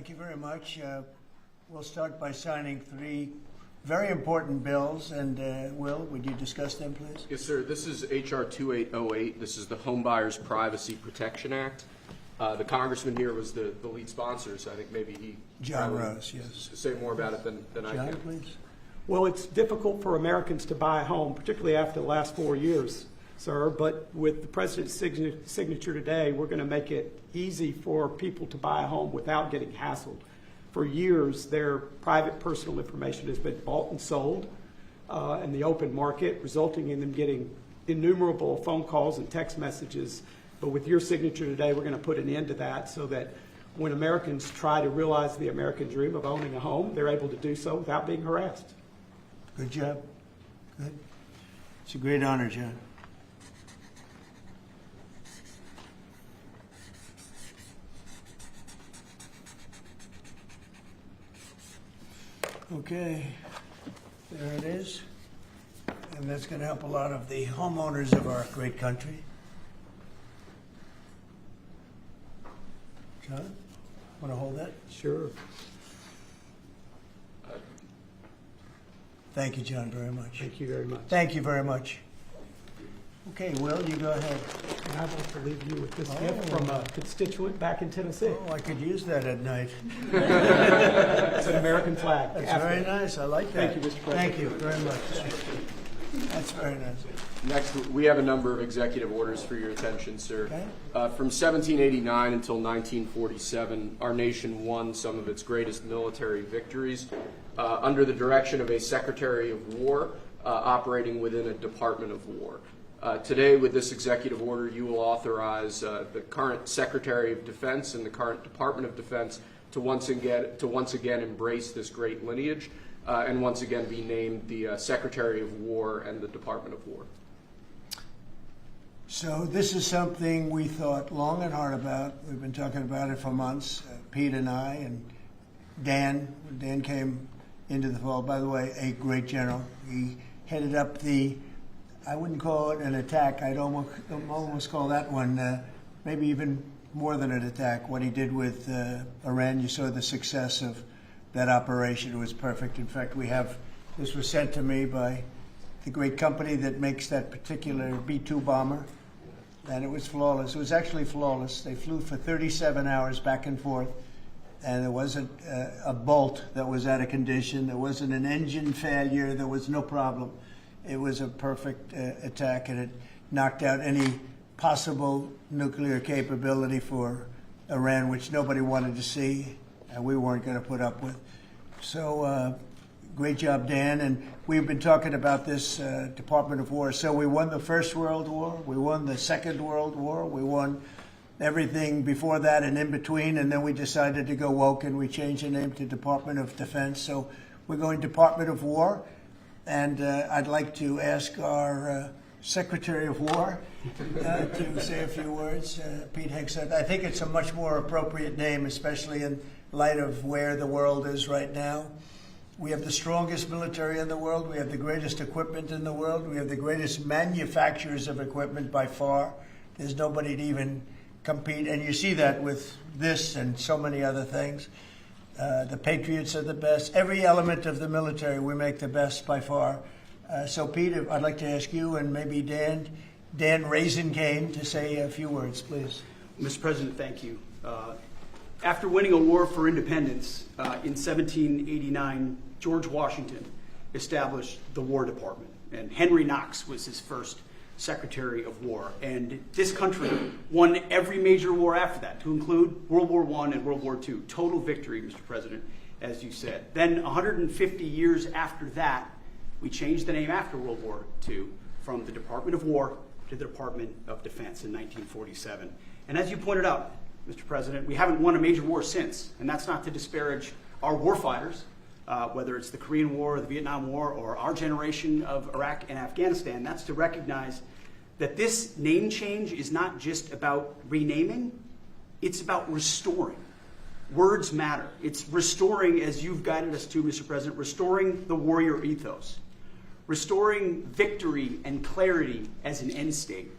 Thank you very much. We'll start by signing three very important bills. And Will, would you discuss them, please? Yes, sir. This is H.R. 2808. This is the Homebuyers Privacy Protection Act. The congressman here was the lead sponsor, so I think maybe he John Rose, yes. Say more about it than I John, can. please. Well, it's difficult for Americans to buy a home, particularly after the last 4 years, sir. But with the president's signature today, we're going to make it easy for people to buy a home without getting hassled. For years, their private personal information has been bought and sold in the open market, resulting in them getting innumerable phone calls and text messages. But with your signature today, we're going to put an end to that so that when Americans try to realize the American dream of owning a home, they're able to do so without being harassed. Good job. Good. It's a great honor, John. Okay, there it is. And that's going to help a lot of the homeowners of our great country. John, want to hold that? Sure. Thank you, John, very much. Thank you very much. Thank you very much. Okay, Will, you go ahead. And I want to leave you with this gift from a constituent back in Tennessee. Oh, I could use that at night. It's an American flag. That's very nice. I like that. Thank you, Mr. President. Thank you very much. That's very nice. Next, we have a number of executive orders for your attention, sir. Okay. From 1789 until 1947, our nation won some of its greatest military victories under the direction of a Secretary of War operating within a Department of War. Today, with this executive order, you will authorize the current Secretary of Defense and the current Department of Defense to once again embrace this great lineage and once again be named the Secretary of War and the Department of War. So this is something we thought long and hard about. We've been talking about it for months, Pete and I, and Dan. When Dan came into the fold, by the way, a great general. He headed up the, I wouldn't call it an attack. I'd almost call that one maybe even more than an attack. What he did with Iran, you saw the success of that operation. It was perfect. In fact, this was sent to me by the great company that makes that particular B-2 bomber, and it was flawless. It was actually flawless. They flew for 37 hours back and forth, and there wasn't a bolt that was out of condition. There wasn't an engine failure. There was no problem. It was a perfect attack, and it knocked out any possible nuclear capability for Iran, which nobody wanted to see, and we weren't going to put up with. So great job, Dan. And we've been talking about this Department of War. So we won the First World War. We won the Second World War. We won everything before that and in between. And then we decided to go woke, and we changed the name to Department of Defense. So we're going Department of War. And I'd like to ask our Secretary of War to say a few words. Pete Hegseth. I think it's a much more appropriate name, especially in light of where the world is right now. We have the strongest military in the world. We have the greatest equipment in the world. We have the greatest manufacturers of equipment by far. There's nobody to even compete. And you see that with this and so many other things. The Patriots are the best. Every element of the military, we make the best by far. So, Pete, I'd like to ask you and maybe Dan Raisin-Cane to say a few words, please. Mr. President, thank you. After winning a war for independence in 1789, George Washington established the War Department, and Henry Knox was his first Secretary of War. And this country won every major war after that, to include World War I and World War II. Total victory, Mr. President, as you said. Then 150 years after that, we changed the name after World War II from the Department of War to the Department of Defense in 1947. And as you pointed out, Mr. President, we haven't won a major war since, and that's not to disparage our warfighters, whether it's the Korean War or the Vietnam War or our generation of Iraq and Afghanistan. That's to recognize that this name change is not just about renaming, it's about restoring. Words matter. It's restoring, as you've guided us to, Mr. President, restoring the warrior ethos, restoring victory and clarity as an end state,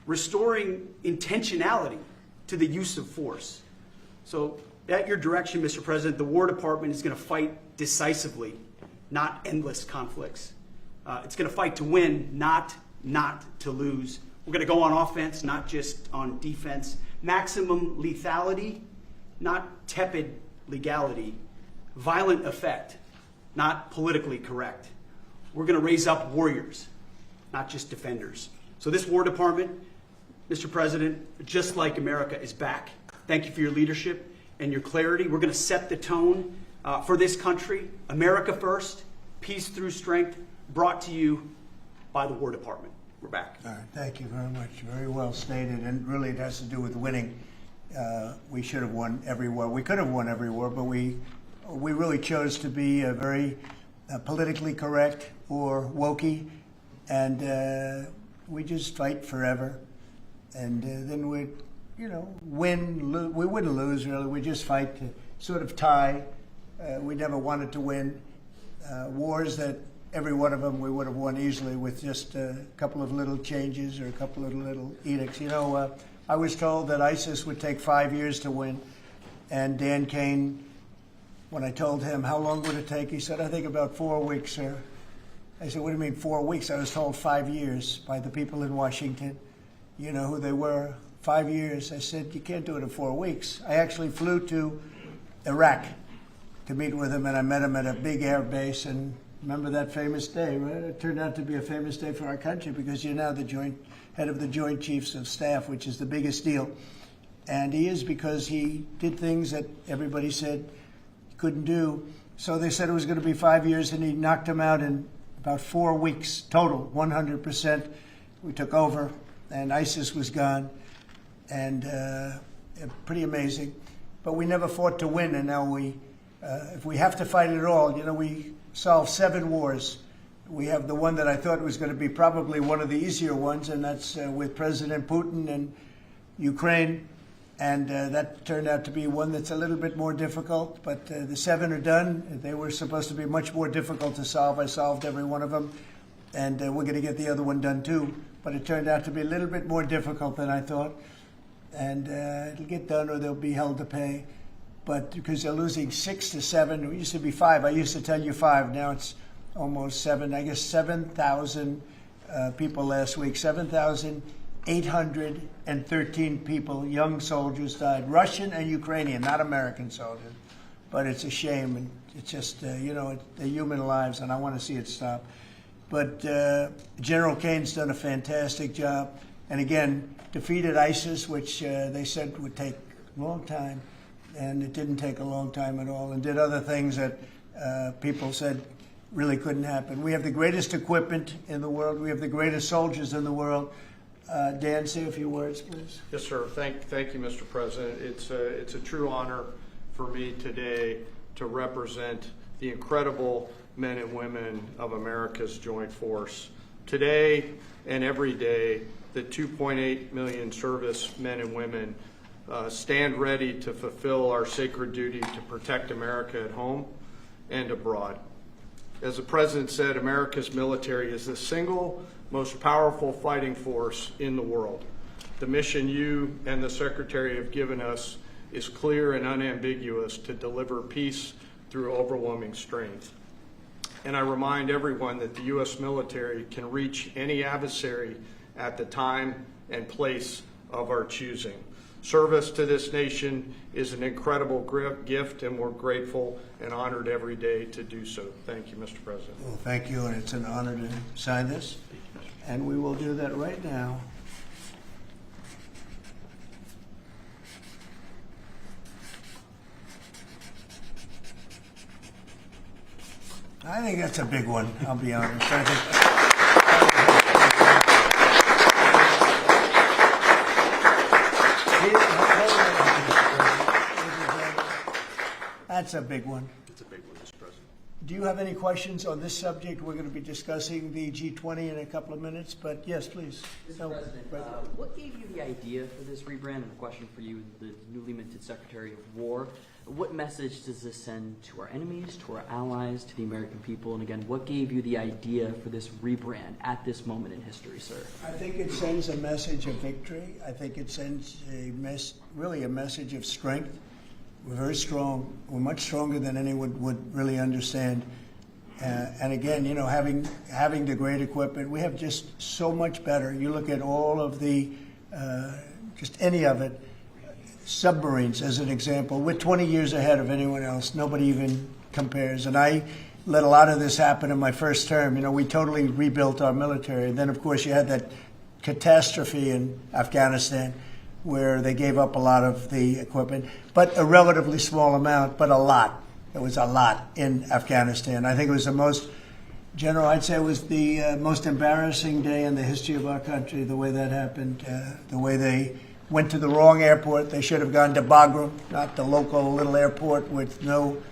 restoring intentionality to the use of force. So At your direction, Mr. President, the War Department is going to fight decisively, not endless conflicts. It's going to fight to win, not to lose. We're going to go on offense, not just on defense. Maximum lethality, not tepid legality. Violent effect, not politically correct. We're going to raise up warriors, not just defenders. So this War Department, Mr. President, just like America, is back. Thank you for your leadership and your clarity. We're going to set the tone for this country. America first, peace through strength, brought to you by the War Department. We're back. All right, thank you very much. Very well stated, and really it has to do with winning. We should have won every war. We could have won every war, but we really chose to be very politically correct or wokey, and we just fight forever. And then we, win. We wouldn't lose really. We just fight to sort of tie. We never wanted to win wars that. Every one of them we would have won easily with just a couple of little changes or a couple of little edicts. I was told that ISIS would take 5 years to win. And Dan Kane, when I told him how long would it take, he said, I think about 4 weeks, sir. I said, what do you mean 4 weeks? I was told 5 years by the people in Washington. You know who they were? 5 years. I said, you can't do it in 4 weeks. I actually flew to Iraq to meet with him, and I met him at a big air base. And remember that famous day, right? It turned out to be a famous day for our country because you're now the head of the Joint Chiefs of Staff, which is the biggest deal. And he is because he did things that everybody said he couldn't do. So they said it was going to be 5 years, and he knocked them out in about 4 weeks total, 100%. We took over, and ISIS was gone, and pretty amazing. But we never fought to win, and now if we have to fight it all, we solved 7 wars. We have the one that I thought was going to be probably one of the easier ones, and that's with President Putin and Ukraine. And that turned out to be one that's a little bit more difficult, but the 7 are done. They were supposed to be much more difficult to solve. I solved every one of them, and we're going to get the other one done too. But it turned out to be a little bit more difficult than I thought. And it'll get done or they'll be held to pay. But because they're losing 6 to 7, it used to be 5. I used to tell you 5. Now it's almost 7. I guess 7,000 people last week. 7,813 people, young soldiers died. Russian and Ukrainian, not American soldiers. But it's a shame. And it's just, they're human lives, and I want to see it stop. But General Kane's done a fantastic job. And again, defeated ISIS, which they said would take a long time. And it didn't take a long time at all, and did other things that people said really couldn't happen. We have the greatest equipment in the world. We have the greatest soldiers in the world. Dan, say a few words, please. Yes, sir. Thank you, Mr. President. It's a true honor for me today to represent the incredible men and women of America's Joint Force. Today and every day, the 2.8 million service men and women stand ready to fulfill our sacred duty to protect America at home and abroad. As the President said, America's military is the single most powerful fighting force in the world. The mission you and the Secretary have given us is clear and unambiguous to deliver peace through overwhelming strength. And I remind everyone that the U.S. military can reach any adversary at the time and place of our choosing. Service to this nation is an incredible gift, and we're grateful and honored every day to do so. Thank you, Mr. President. Well, thank you, and it's an honor to sign this. And we will do that right now. I think that's a big one, I'll be honest. That's a big one. It's a big one, Mr. President. Do you have any questions on this subject? We're going to be discussing the G20 in a couple of minutes, but yes, please. Mr. President, what gave you the idea for this rebrand? And a question for you, the newly minted Secretary of War. What message does this send to our enemies, to our allies, to the American people? And again, what gave you the idea for this rebrand at this moment in history, sir? I think it sends a message of victory. I think it sends really a message of strength. We're very strong. We're much stronger than anyone would really understand. And again, you know, having the great equipment, we have just so much better. You look at all of the, just any of it, submarines as an example. We're 20 years ahead of anyone else. Nobody even compares. And I let a lot of this happen in my first term. You know, we totally rebuilt our military. And then, of course, you had that catastrophe in Afghanistan where they gave up a lot of the equipment, but a relatively small amount, but a lot. It was a lot in Afghanistan. I think it was the most, General, I'd say it was the most embarrassing day in the history of our country, the way that happened, the way they went to the wrong airport. They should have gone to Bagram, not the local little airport with no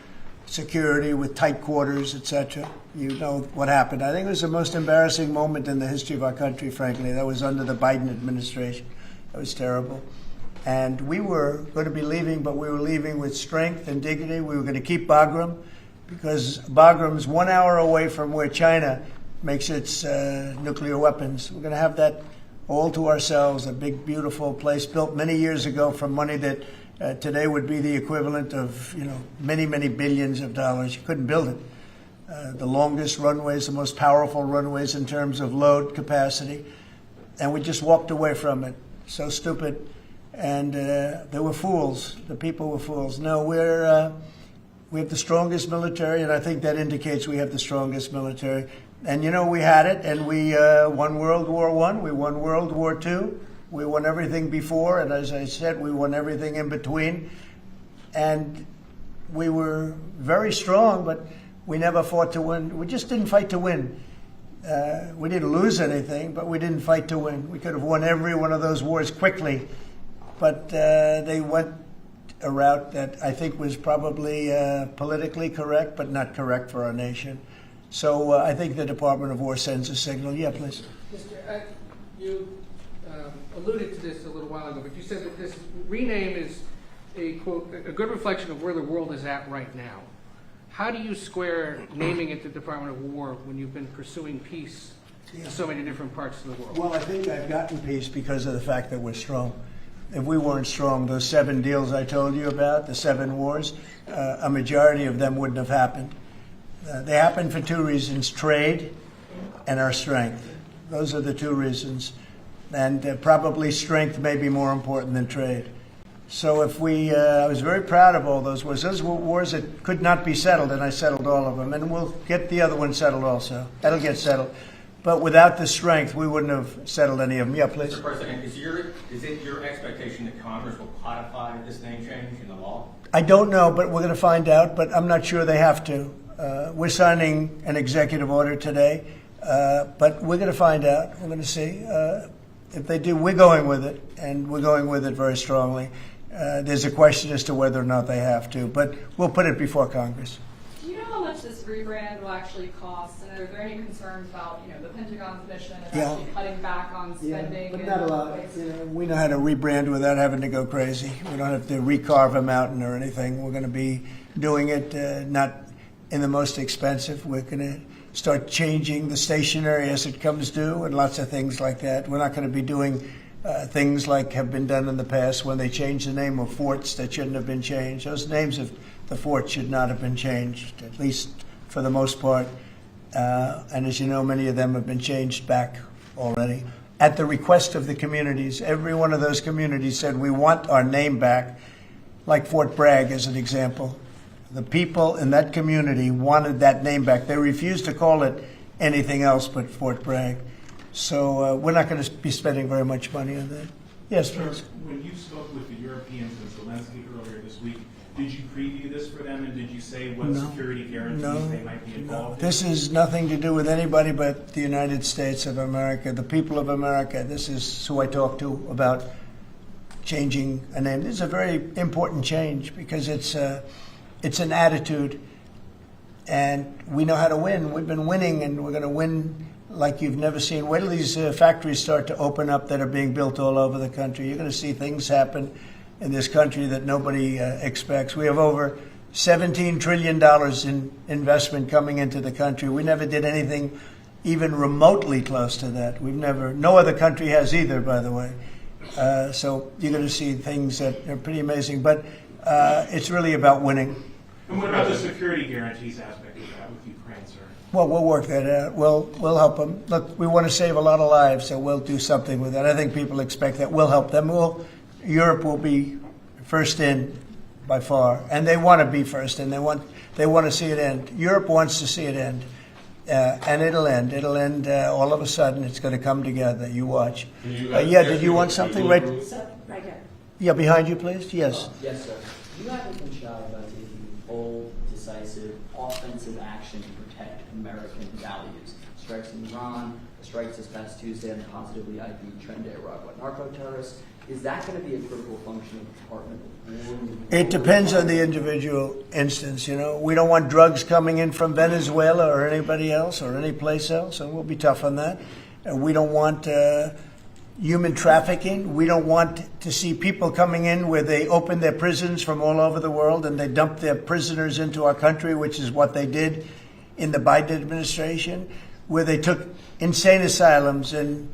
security, with tight quarters, etc. You know what happened. I think it was the most embarrassing moment in the history of our country, frankly. That was under the Biden administration. That was terrible. And we were going to be leaving, but we were leaving with strength and dignity. We were going to keep Bagram because Bagram's 1 hour away from where China makes its nuclear weapons. We're going to have that all to ourselves, a big, beautiful place built many years ago from money that today would be the equivalent of, you know, many, many billions of dollars. You couldn't build it. The longest runways, the most powerful runways in terms of load capacity. And we just walked away from it. So stupid. And they were fools. The people were fools. No, we have the strongest military, and I think that indicates we have the strongest military. And, you know, we had it, and we won World War I, we won World War II, we won everything before, and as I said, we won everything in between. And we were very strong, but we never fought to win. We just didn't fight to win. We didn't lose anything, but we didn't fight to win. We could have won every one of those wars quickly. But they went a route that I think was probably politically correct, but not correct for our nation. So I think the Department of War sends a signal. Yeah, please. Mr. You alluded to this a little while ago, but you said that this rename is a, quote, a good reflection of where the world is at right now. How do you square naming it the Department of War when you've been pursuing peace in so many different parts of the world? Well, I think I've gotten peace because of the fact that we're strong. If we weren't strong, those 7 deals I told you about, the 7 wars, a majority of them wouldn't have happened. They happened for 2 reasons, trade and our strength. Those are the 2 reasons. And probably strength may be more important than trade. So if I was very proud of all those wars. Those were wars that could not be settled, and I settled all of them. And we'll get the other one settled also. That'll get settled. But without the strength, we wouldn't have settled any of them. Yeah, please. Mr. President, is it your expectation that Congress will codify this name change in the law? I don't know, but we're going to find out. But I'm not sure they have to. We're signing an executive order today, but we're going to find out. We're going to see. If they do, we're going with it, and we're going with it very strongly. There's a question as to whether or not they have to, but we'll put it before Congress. Do you know how much this rebrand will actually cost? And are there any concerns about, you know, the Pentagon's mission of actually cutting back on spending? But not a lot. You know, we know how to rebrand without having to go crazy. We don't have to recarve a mountain or anything. We're going to be doing it not in the most expensive. We're going to start changing the stationery as it comes due and lots of things like that. We're not going to be doing things like have been done in the past when they changed the name of forts that shouldn't have been changed. Those names of the forts should not have been changed, at least for the most part. And as you know, many of them have been changed back already. At the request of the communities, every one of those communities said, we want our name back, like Fort Bragg as an example. The people in that community wanted that name back. They refused to call it anything else but Fort Bragg. So we're not going to be spending very much money on that. Yes, please. When you spoke with the Europeans and Zelensky earlier this week, did you preview this for them, and did you say what security guarantees they might be involved in? This has nothing to do with anybody but the United States of America, the people of America. This is who I talk to about changing a name. This is a very important change because it's an attitude, and we know how to win. We've been winning, and we're going to win like you've never seen. Wait till these factories start to open up that are being built all over the country. You're going to see things happen in this country that nobody expects. We have over $17 trillion in investment coming into the country. We never did anything even remotely close to that. No other country has either, by the way. So you're going to see things that are pretty amazing. But It's really about winning. And what about the security guarantees aspect of that with Ukraine, sir? Well, we'll work that out. We'll help them. Look, we want to save a lot of lives, so we'll do something with that. I think people expect that. We'll help them. Europe will be first in by far, and they want to be first in. They want to see it end. Europe wants to see it end, and it'll end. It'll end all of a sudden. It's going to come together. You watch. Yeah. Did you want something right? Right here. Yeah, behind you, please. Yes. Yes, sir. You haven't been shy about taking bold, decisive, offensive action to protect American values. Strikes in Iran, strikes this past Tuesday on the positively ID'd Tren de Aragua narco-terrorists. Is that going to be a critical function of the Department of War? It depends on the individual instance. You know, we don't want drugs coming in from Venezuela or anybody else or any place else, and we'll be tough on that. We don't want human trafficking. We don't want to see people coming in where they open their prisons from all over the world and they dump their prisoners into our country, which is what they did in the Biden administration, where they took insane asylums and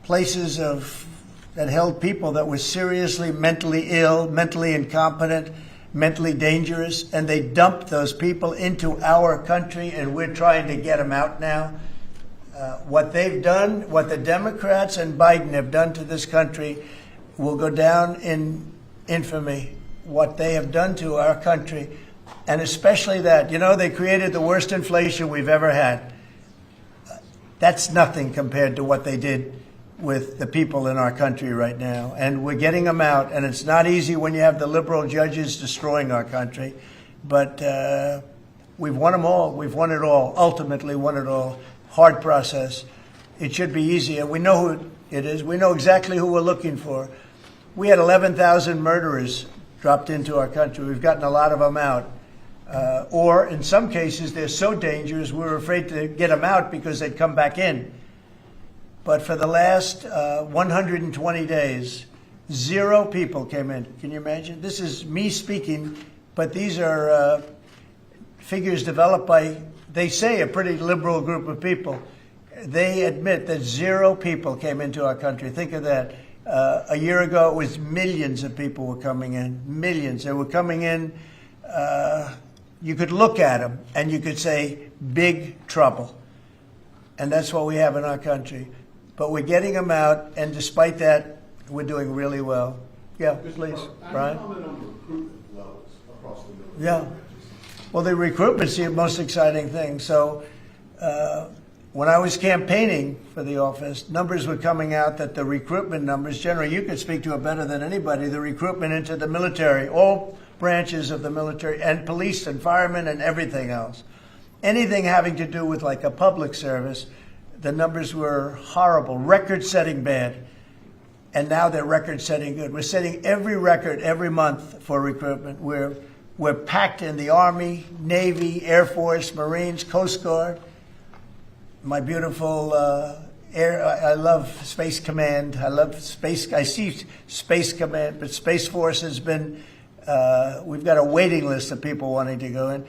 places that held people that were seriously mentally ill, mentally incompetent, mentally dangerous, and they dumped those people into our country, and we're trying to get them out now. What they've done, what the Democrats and Biden have done to this country will go down in infamy. What they have done to our country, and especially that, you know, they created the worst inflation we've ever had. That's nothing compared to what they did with the people in our country right now. And we're getting them out, and it's not easy when you have the liberal judges destroying our country. But we've won them all. We've won it all, ultimately won it all. Hard process. It should be easy, and we know who it is. We know exactly who we're looking for. We had 11,000 murderers dropped into our country. We've gotten a lot of them out. Or in some cases, they're so dangerous, we were afraid to get them out because they'd come back in. But for the last 120 days, 0 people came in. Can you imagine? This is me speaking, but these are figures developed by, they say, a pretty liberal group of people. They admit that 0 people came into our country. Think of that. A year ago, it was millions of people were coming in. Millions. They were coming in. You could look at them and you could say, big trouble. And that's what we have in our country. But we're getting them out, and despite that, we're doing really well. Yeah, please, Brian. Yeah. Well, the recruitment's the most exciting thing. So when I was campaigning for the office, numbers were coming out that the recruitment numbers, generally, you could speak to it better than anybody, the recruitment into the military, all branches of the military, and police and firemen and everything else. Anything having to do with like a public service, the numbers were horrible, record-setting bad. And now they're record-setting good. We're setting every record every month for recruitment. We're packed in the Army, Navy, Air Force, Marines, Coast Guard. My beautiful I love Space Command. I see Space Command, but Space Force has been, we've got a waiting list of people wanting to go in.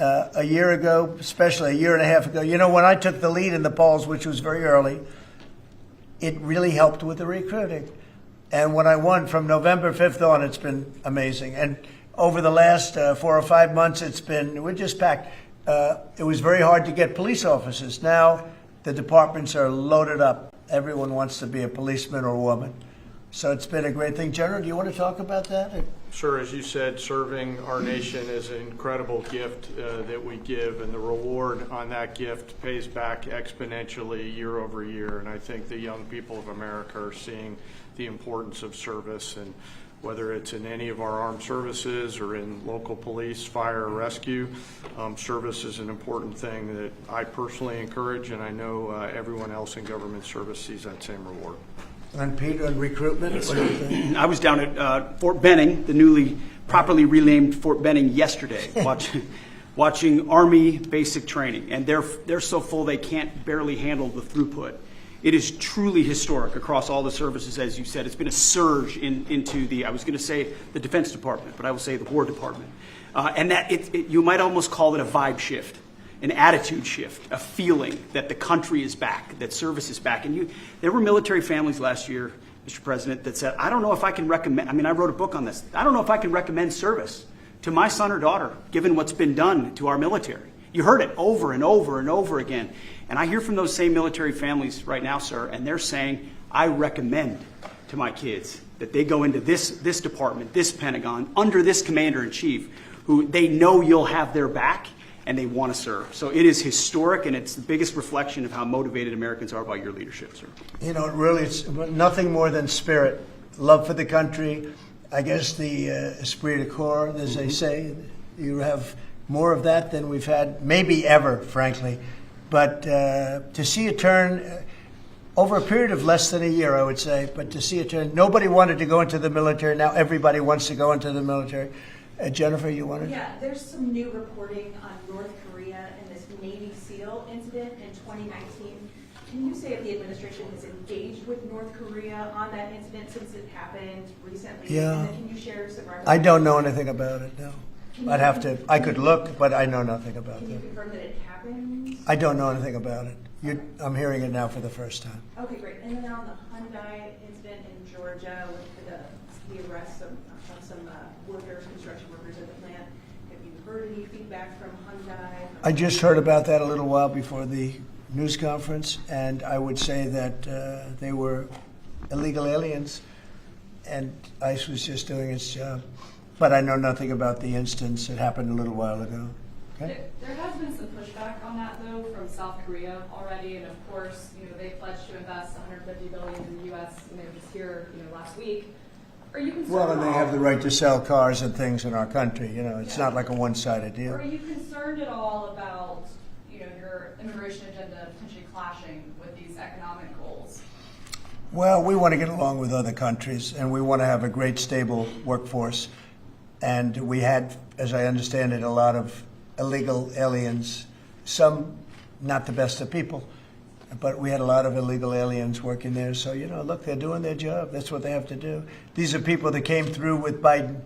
A year ago, especially a year and a half ago, you know, when I took the lead in the polls, which was very early, it really helped with the recruiting. And when I won from November 5th on, it's been amazing. And over the last 4 or 5 months, we're just packed. It was very hard to get police officers. Now the departments are loaded up. Everyone wants to be a policeman or a woman. So it's been a great thing. General, do you want to talk about that? Sir, as you said, serving our nation is an incredible gift that we give, and the reward on that gift pays back exponentially year over year. And I think the young people of America are seeing the importance of service, and whether it's in any of our armed services or in local police, fire, or rescue, service is an important thing that I personally encourage, and I know everyone else in government service sees that same reward. And Pete, on recruitment, what do you think? I was down at Fort Benning, the newly properly renamed Fort Benning, yesterday, watching Army basic training, and they're so full they can't barely handle the throughput. It is truly historic across all the services, as you said. It's been a surge into the, I was going to say the Defense Department, but I will say the War Department, and that you might almost call it a vibe shift. An attitude shift, a feeling that the country is back, that service is back. And there were military families last year, Mr. President, that said, I don't know if I can recommend, I mean, I wrote a book on this. I don't know if I can recommend service to my son or daughter, given what's been done to our military. You heard it over and over and over again. And I hear from those same military families right now, sir, and they're saying, I recommend to my kids that they go into this department, this Pentagon, under this commander-in-chief, who they know you'll have their back and they want to serve. So it is historic, and it's the biggest reflection of how motivated Americans are by your leadership, sir. You know, really, it's nothing more than spirit, love for the country. I guess the esprit de corps, as they say, you have more of that than we've had maybe ever, frankly. But to see a turn over a period of less than a year, I would say, but to see a turn, nobody wanted to go into the military. Now everybody wants to go into the military. Jennifer, you wanted? Yeah, there's some new reporting on North Korea and this Navy SEAL incident in 2019. Can you say if the administration has engaged with North Korea on that incident since it happened recently? Yeah. And then can you share some records? I don't know anything about it, no. I'd have to, I could look, but I know nothing about Can you it. confirm that it happened? I don't know anything about it. I'm hearing it now for the first time. Okay, great. And then on the Hyundai incident in Georgia with the arrest of some workers, construction workers at the plant, have you heard any feedback from Hyundai? I just heard about that a little while before the news conference, and I would say that they were illegal aliens, and ICE was just doing its job. But I know nothing about the instance. It happened a little while ago. Okay? There has been some pushback on that, though, from South Korea already, and of course, they pledged to invest $150 billion in the U.S. and they were just here, last week. Are you concerned? Well, and they have the right to sell cars and things in our country. It's not like a one-sided deal. Are you concerned at all about, your immigration agenda potentially clashing with these economic goals? Well, we want to get along with other countries, and we want to have a great, stable workforce. And we had, as I understand it, a lot of illegal aliens, some not the best of people, but we had a lot of illegal aliens working there. So, look, they're doing their job. That's what they have to do. These are people that came through with Biden.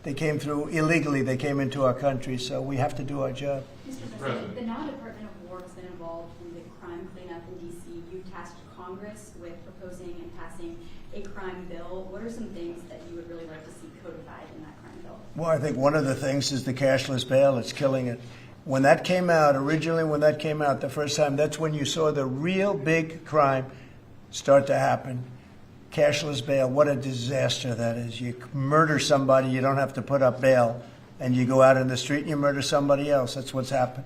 They came through illegally. They came into our country, so we have to do our job. Mr. President, the now Department of War has been involved in the crime cleanup in D.C. You tasked Congress with proposing and passing a crime bill. What are some things that you would really like to see codified in that crime bill? Well, I think one of the things is the cashless bail. It's killing it. When that came out, the first time, that's when you saw the real big crime start to happen. Cashless bail, what a disaster that is. You murder somebody, you don't have to put up bail, and you go out in the street and you murder somebody else. That's what's happened.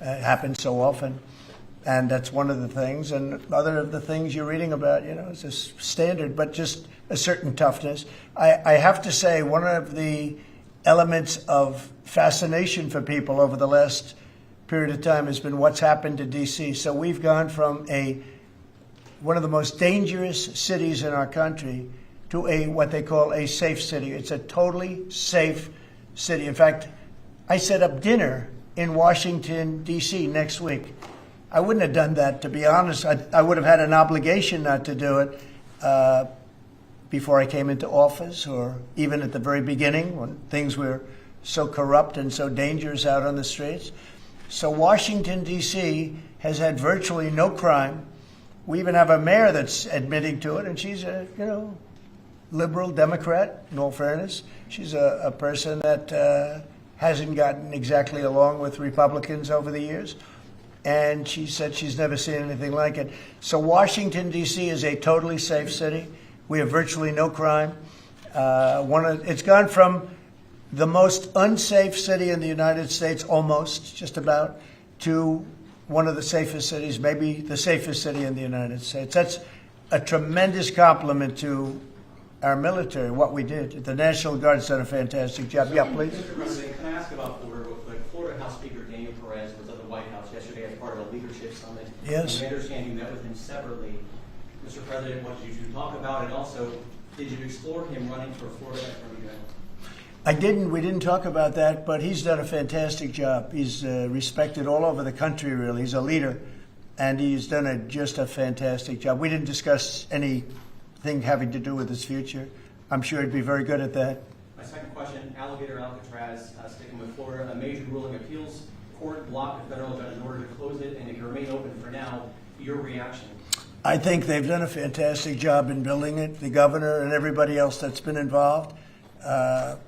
It happens so often. And that's one of the things. And other of the things you're reading about, it's a standard, but just a certain toughness. I have to say, one of the elements of fascination for people over the last period of time has been what's happened to D.C. So we've gone from one of the most dangerous cities in our country to what they call a safe city. It's a totally safe city. In fact, I set up dinner in Washington, D.C. next week. I wouldn't have done that, to be honest. I would have had an obligation not to do it before I came into office, or even at the very beginning when things were so corrupt and so dangerous out on the streets. So Washington, D.C. has had virtually no crime. We even have a mayor that's admitting to it, and she's a liberal Democrat, in all fairness. She's a person that hasn't gotten exactly along with Republicans over the years. And she said she's never seen anything like it. So Washington, D.C. is a totally safe city. We have virtually no crime. It's gone from the most unsafe city in the United States, almost, just about, to one of the safest cities, maybe the safest city in the United States. That's a tremendous compliment to our military, what we did. The National Guard's done a fantastic job. Yeah, please. Mr. President, can I ask about Florida real quick? Florida House Speaker Daniel Perez was at the White House yesterday as part of a leadership summit. Yes. And I understand you met with him separately. Mr. President, what did you two talk about? And also, did you explore him running for Florida Attorney General? I didn't. We didn't talk about that, but he's done a fantastic job. He's respected all over the country, really. He's a leader, and he's done just a fantastic job. We didn't discuss anything having to do with his future. I'm sure he'd be very good at that. My second question, Alligator Alcatraz, sticking with Florida, a major ruling appeals court blocked the federal judge's order to close it, and if you remain open for now, your reaction? I think they've done a fantastic job in building it, the governor and everybody else that's been involved.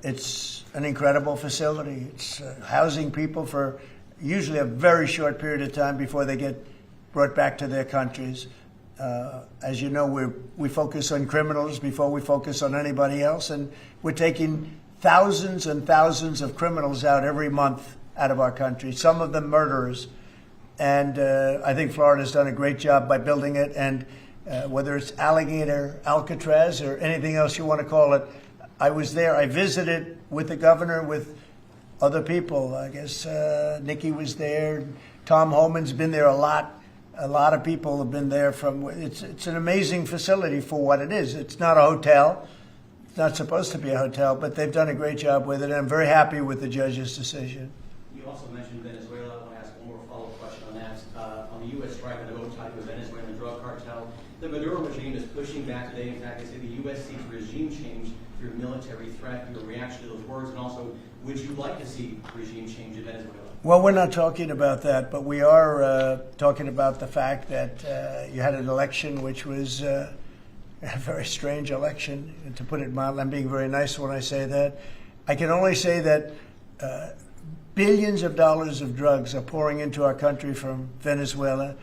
It's an incredible facility. It's housing people for usually a very short period of time before they get brought back to their countries. As you know, we focus on criminals before we focus on anybody else, and we're taking thousands and thousands of criminals out every month out of our country, some of them murderers. And I think Florida's done a great job by building it, and whether it's Alligator, Alcatraz, or anything else you want to call it, I was there. I visited with the governor, with other people. I guess Nikki was there. Tom Homan's been there a lot. A lot of people have been there from. It's an amazing facility for what it is. It's not a hotel. It's not supposed to be a hotel, but they've done a great job with it, and I'm very happy with the judge's decision. You also mentioned Venezuela. I want to ask one more follow-up question on that. On the U.S. strike on the boat tied to a Venezuelan drug cartel, the Maduro regime is pushing back today. In fact, they say the U.S. seeks regime change through military threat. Your reaction to those words, and also, would you like to see regime change in Venezuela? Well, we're not talking about that, but we are talking about the fact that you had an election which was a very strange election, and to put it mildly. I'm being very nice when I say that. I can only say that billions of dollars of drugs are pouring into our country from Venezuela.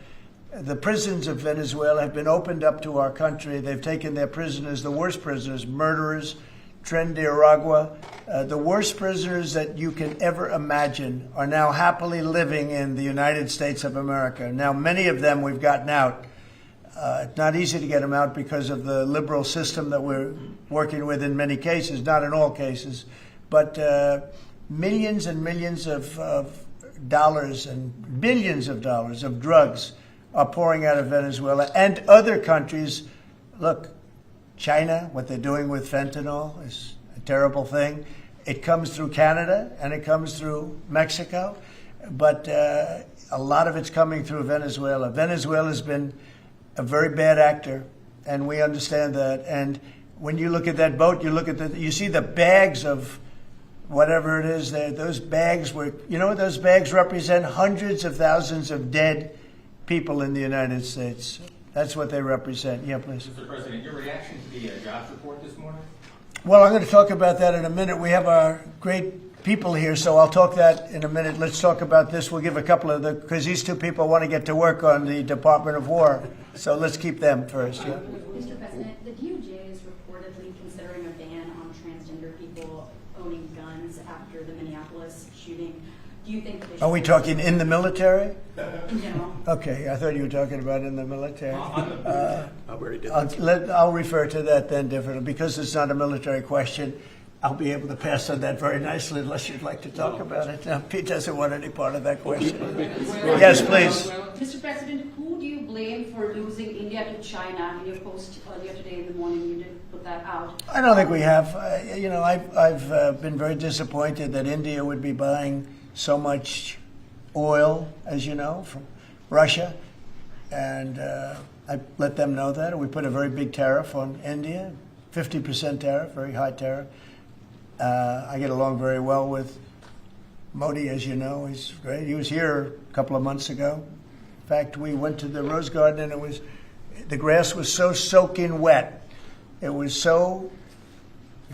The prisons of Venezuela have been opened up to our country. They've taken their prisoners, the worst prisoners, murderers, Tren de Aragua, the worst prisoners that you can ever imagine are now happily living in the United States of America. Now, many of them we've gotten out. It's not easy to get them out because of the liberal system that we're working with in many cases, not in all cases. But millions and millions of dollars and billions of dollars of drugs are pouring out of Venezuela and other countries. Look, China, what they're doing with fentanyl is a terrible thing. It comes through Canada and it comes through Mexico, but a lot of it's coming through Venezuela. Venezuela's been a very bad actor, and we understand that. And when you look at that boat, you see the bags of whatever it is there. Those bags what those bags represent? Hundreds of thousands of dead people in the United States. That's what they represent. Yeah, please. Mr. President, your reaction to the jobs report this morning? Well, I'm going to talk about that in a minute. We have our great people here, so I'll talk that in a minute. Let's talk about this. We'll give a couple of because these two people want to get to work on the Department of War. So let's keep them first. Yeah. Mr. President, the DOJ is reportedly considering a ban on transgender people owning guns after the Minneapolis shooting. Do you think Are we talking in the military? In general. Okay, I thought you were talking about in the military. Very I'll refer to that then differently. Because it's not a military question, I'll be able to pass on that very nicely unless you'd like to talk about it. Pete doesn't want any part of that question. Yes, please. Mr. President, who do you blame for losing India to China? In your post earlier today in the morning, you did put that out. I don't think we have. I've been very disappointed that India would be buying so much oil, as you know, from Russia. And I let them know that. We put a very big tariff on India, 50% tariff, very high tariff. I get along very well with Modi, as you know. He's great. He was here a couple of months ago. In fact, we went to the Rose Garden, and the grass was so soaking wet. It was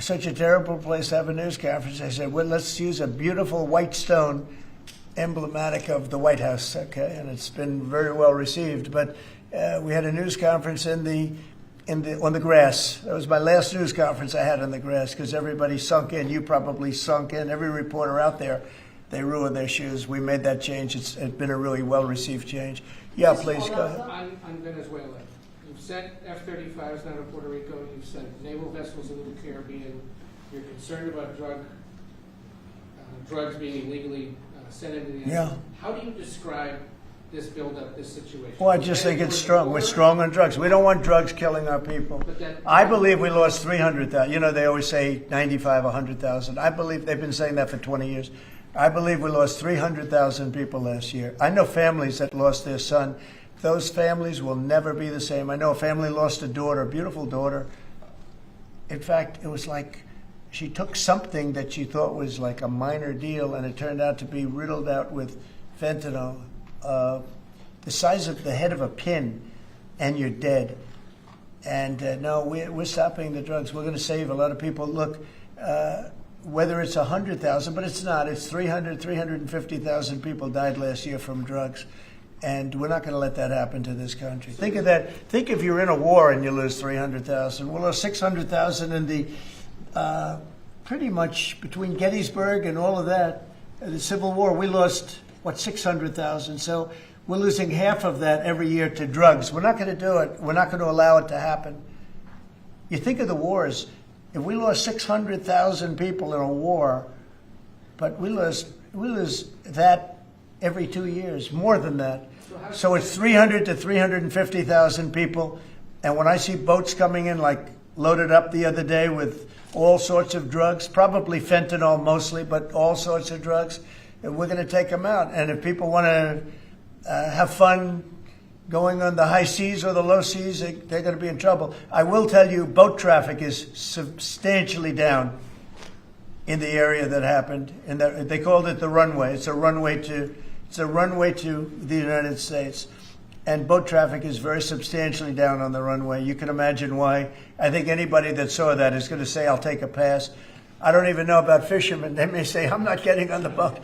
such a terrible place to have a news conference. I said, well, let's use a beautiful white stone emblematic of the White House, okay? And it's been very well received. But we had a news conference on the grass. That was my last news conference I had on the grass because everybody sunk in. You probably sunk in. Every reporter out there, they ruined their shoes. We made that change. It's been a really well-received change. Yeah, please, go ahead. On Venezuela. You've sent F-35s down to Puerto Rico. You've sent naval vessels into the Caribbean. You're concerned about drugs being illegally sent into the United States. How do you describe this buildup, this situation? Well, I just think it's strong. We're strong on drugs. We don't want drugs killing our people. I believe we lost 300,000. You know, they always say 95, 100,000. I believe they've been saying that for 20 years. I believe we lost 300,000 people last year. I know families that lost their son. Those families will never be the same. I know a family lost a daughter, a beautiful daughter. In fact, it was like she took something that she thought was like a minor deal, and it turned out to be riddled out with fentanyl. The size of the head of a pin. and you're dead. And no, we're stopping the drugs. We're going to save a lot of people. Look, whether it's 100,000, but it's not. It's 350,000 people died last year from drugs. And we're not going to let that happen to this country. Think of that. Think if you're in a war and you lose 300,000. We'll lose 600,000 in the pretty much between Gettysburg and all of that, the Civil War. We lost, 600,000. So we're losing half of that every year to drugs. We're not going to do it. We're not going to allow it to happen. You think of the wars. If we lost 600,000 people in a war, but we lose that every 2 years, more than that. So it's 300 to 350,000 people. And when I see boats coming in, like loaded up the other day with all sorts of drugs, probably fentanyl mostly, but all sorts of drugs, and we're going to take them out. And if people want to have fun going on the high seas or the low seas, they're going to be in trouble. I will tell you, boat traffic is substantially down in the area that happened. And they called it the runway. It's a runway to the United States. And boat traffic is very substantially down on the runway. You can imagine why. I think anybody that saw that is going to say, I'll take a pass. I don't even know about fishermen. They may say, I'm not getting on the boat.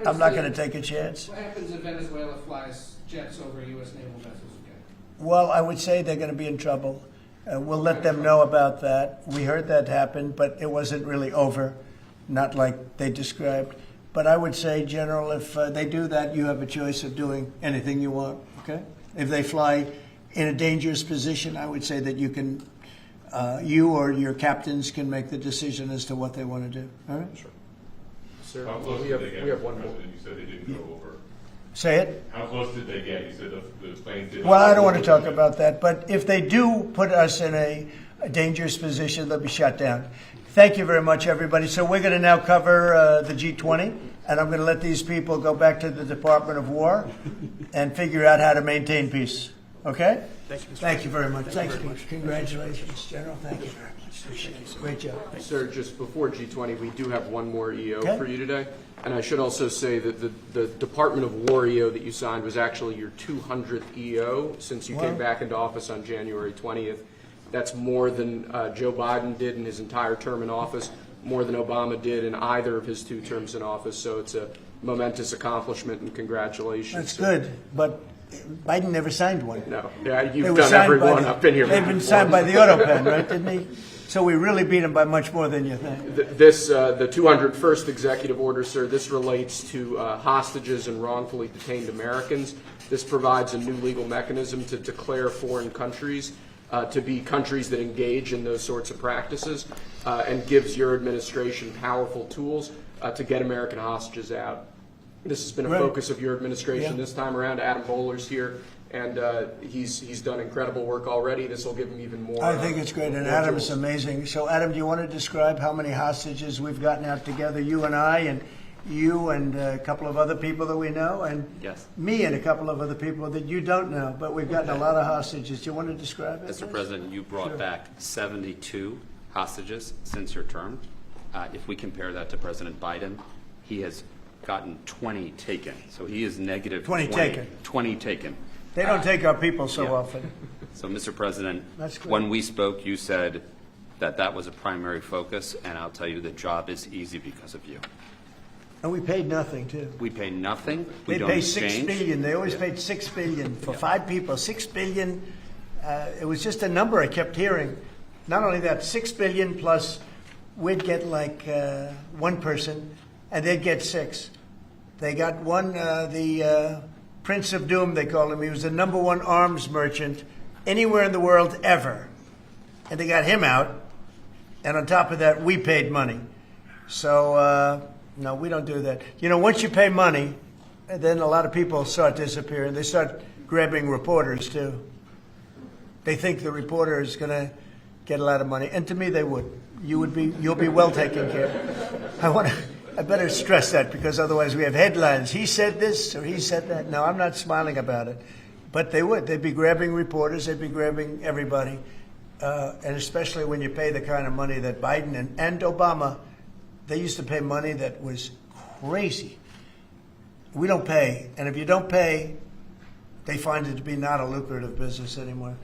I'm not going to take a chance. What happens if Venezuela flies jets over U.S. naval vessels again? Well, I would say they're going to be in trouble. We'll let them know about that. We heard that happen, but it wasn't really over, not like they described. But I would say, General, if they do that, you have a choice of doing anything you want, okay? If they fly in a dangerous position, I would say that you can, you or your captains can make the decision as to what they want to do, all right? Sure. Sir, How close we did they get, have Mr. one more. President? You said they didn't go over. Say it? How close did they get? You said the planes didn't. Well, I don't want to talk about that, but if they do put us in a dangerous position, they'll be shut down. Thank you very much, everybody. So we're going to now cover the G20, and I'm going to let these people go back to the Department of War and figure out how to maintain peace. Okay? Thank you very much. Thank you. Congratulations, General. Thank you very much. Appreciate it. Great job. Sir, just before G20, we do have one more EO Okay. for you today. And I should also say that the Department of War EO that you signed was actually your 200th EO since you came Wow. back into office on January 20th. That's more than Joe Biden did in his entire term in office, more than Obama did in either of his 2 terms in office. So it's a momentous accomplishment, and congratulations. That's sir. good, but Biden never signed one. No, yeah, They you've were done signed every by one the- up in here. They've been signed by the Autopen, right, didn't he? So we really beat him by much more than you think. The 201st executive order, sir, this relates to hostages and wrongfully detained Americans. This provides a new legal mechanism to declare foreign countries to be countries that engage in those sorts of practices and gives your administration powerful tools to get American hostages out. This has been a Right. focus of your administration Yeah. this time around. Adam Bowler's here, and he's done incredible work already. This will give him even more. I think it's great, and more Adam's tools. amazing. So, Adam, do you want to describe how many hostages we've gotten out together, you and I, and you and a couple of other people that we know, and Yes. me and a couple of other people that you don't know, but we've gotten a lot of hostages. Do you want to describe it? Mr. please? President, you brought Sure. back 72 hostages since your term. If we compare that to President Biden, he has gotten 20 taken. So he is negative 20 taken. 20 taken. They don't take our people so Yeah. often. So, Mr. President, That's great. when we spoke, you said that that was a primary focus, and I'll tell you the job is easy because of you. And we paid nothing, too. We pay nothing. We They don't pay exchange. $6 billion. They always Yeah. paid $6 billion for 5 people. $6 billion. It was just a number I kept hearing. Not only that, $6 billion plus we'd get like 1 person, and they'd get 6. They got one, the Prince of Doom, they called him. He was the #1 arms merchant anywhere in the world ever. And they got him out. And on top of that, we paid money. So, no, we don't do that. You know, once you pay money, then a lot of people start disappearing. They start grabbing reporters, too. They think the reporter is going to get a lot of money. And to me, they would. You'll be well taken care of. I better stress that, because otherwise we have headlines. He said this or he said that. No, I'm not smiling about it. But they would. They'd be grabbing reporters. They'd be grabbing everybody. And especially when you pay the kind of money that Biden and Obama, they used to pay money that was crazy. We don't pay. And if you don't pay, they find it to be not a lucrative business anymore.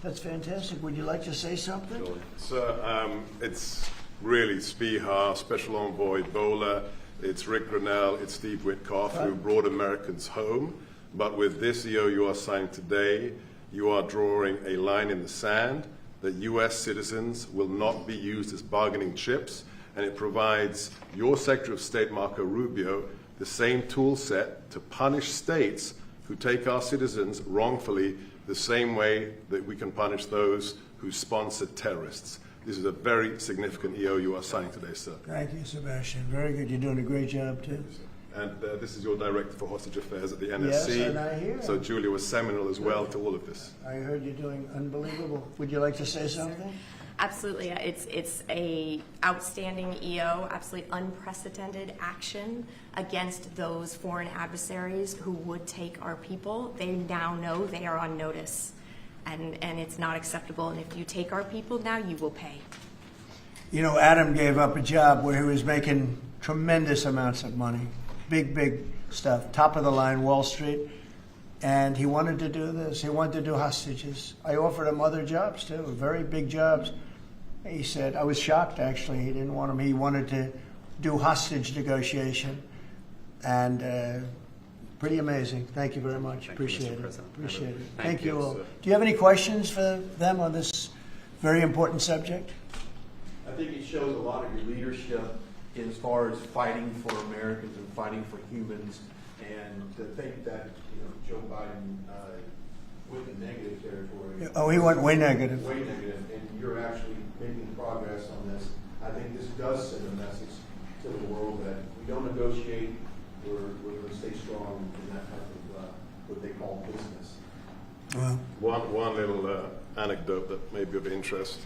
That's fantastic. Would you like to say something? So it's really Spihar, Special Envoy Bola, it's Rick Grinnell, it's Steve Witkoff who brought Americans home. But with this EO you are signing today, you are drawing a line in the sand that U.S. citizens will not be used as bargaining chips, and it provides your Secretary of State, Marco Rubio, the same tool set to punish states who take our citizens wrongfully the same way that we can punish those who sponsor terrorists. This is a very significant EO you are signing today, sir. Thank you, Sebastian. Very good. You're doing a great job, too. And this is your Director for Hostage Affairs at the NSC. Yes, and I hear. So Julia was seminal as well to all of this. I heard you're doing unbelievable. Would you like to say something? Absolutely. It's a outstanding EO, absolutely unprecedented action against those foreign adversaries who would take our people. They now know they are on notice, and it's not acceptable. And if you take our people now, you will pay. You know, Adam gave up a job where he was making tremendous amounts of money, big stuff, top of the line, Wall Street, and he wanted to do this. He wanted to do hostages. I offered him other jobs too, very big jobs. He said, I was shocked actually, he didn't want them. He wanted to do hostage negotiation, and pretty amazing. Thank you very much. Appreciate it. Appreciate it. Thank you all. Do you have any questions for them on this very important subject? I think it shows a lot of your leadership as far as fighting for Americans and fighting for humans, and to think that Joe Biden went in negative territory. Oh, he went way negative. Way negative, and you're actually making progress on this. I think this does send a message to the world that we don't negotiate. We're going to stay strong in that type of what they call business. Well, one little anecdote that may be of interest.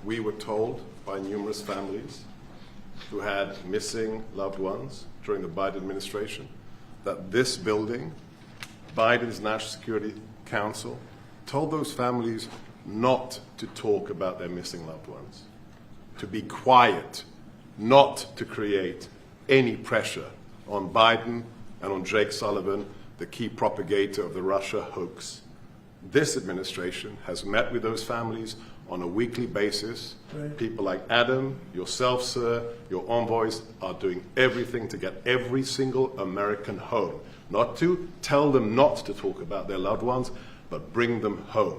We were told by numerous families who had missing loved ones during the Biden administration that this building, Biden's National Security Council, told those families not to talk about their missing loved ones, to be quiet, not to create any pressure on Biden and on Jake Sullivan, the key propagator of the Russia hoax. This administration has met with those families on a weekly basis. Right. People like Adam, yourself, sir, your envoys are doing everything to get every single American home. Not to tell them not to talk about their loved ones, but bring them home.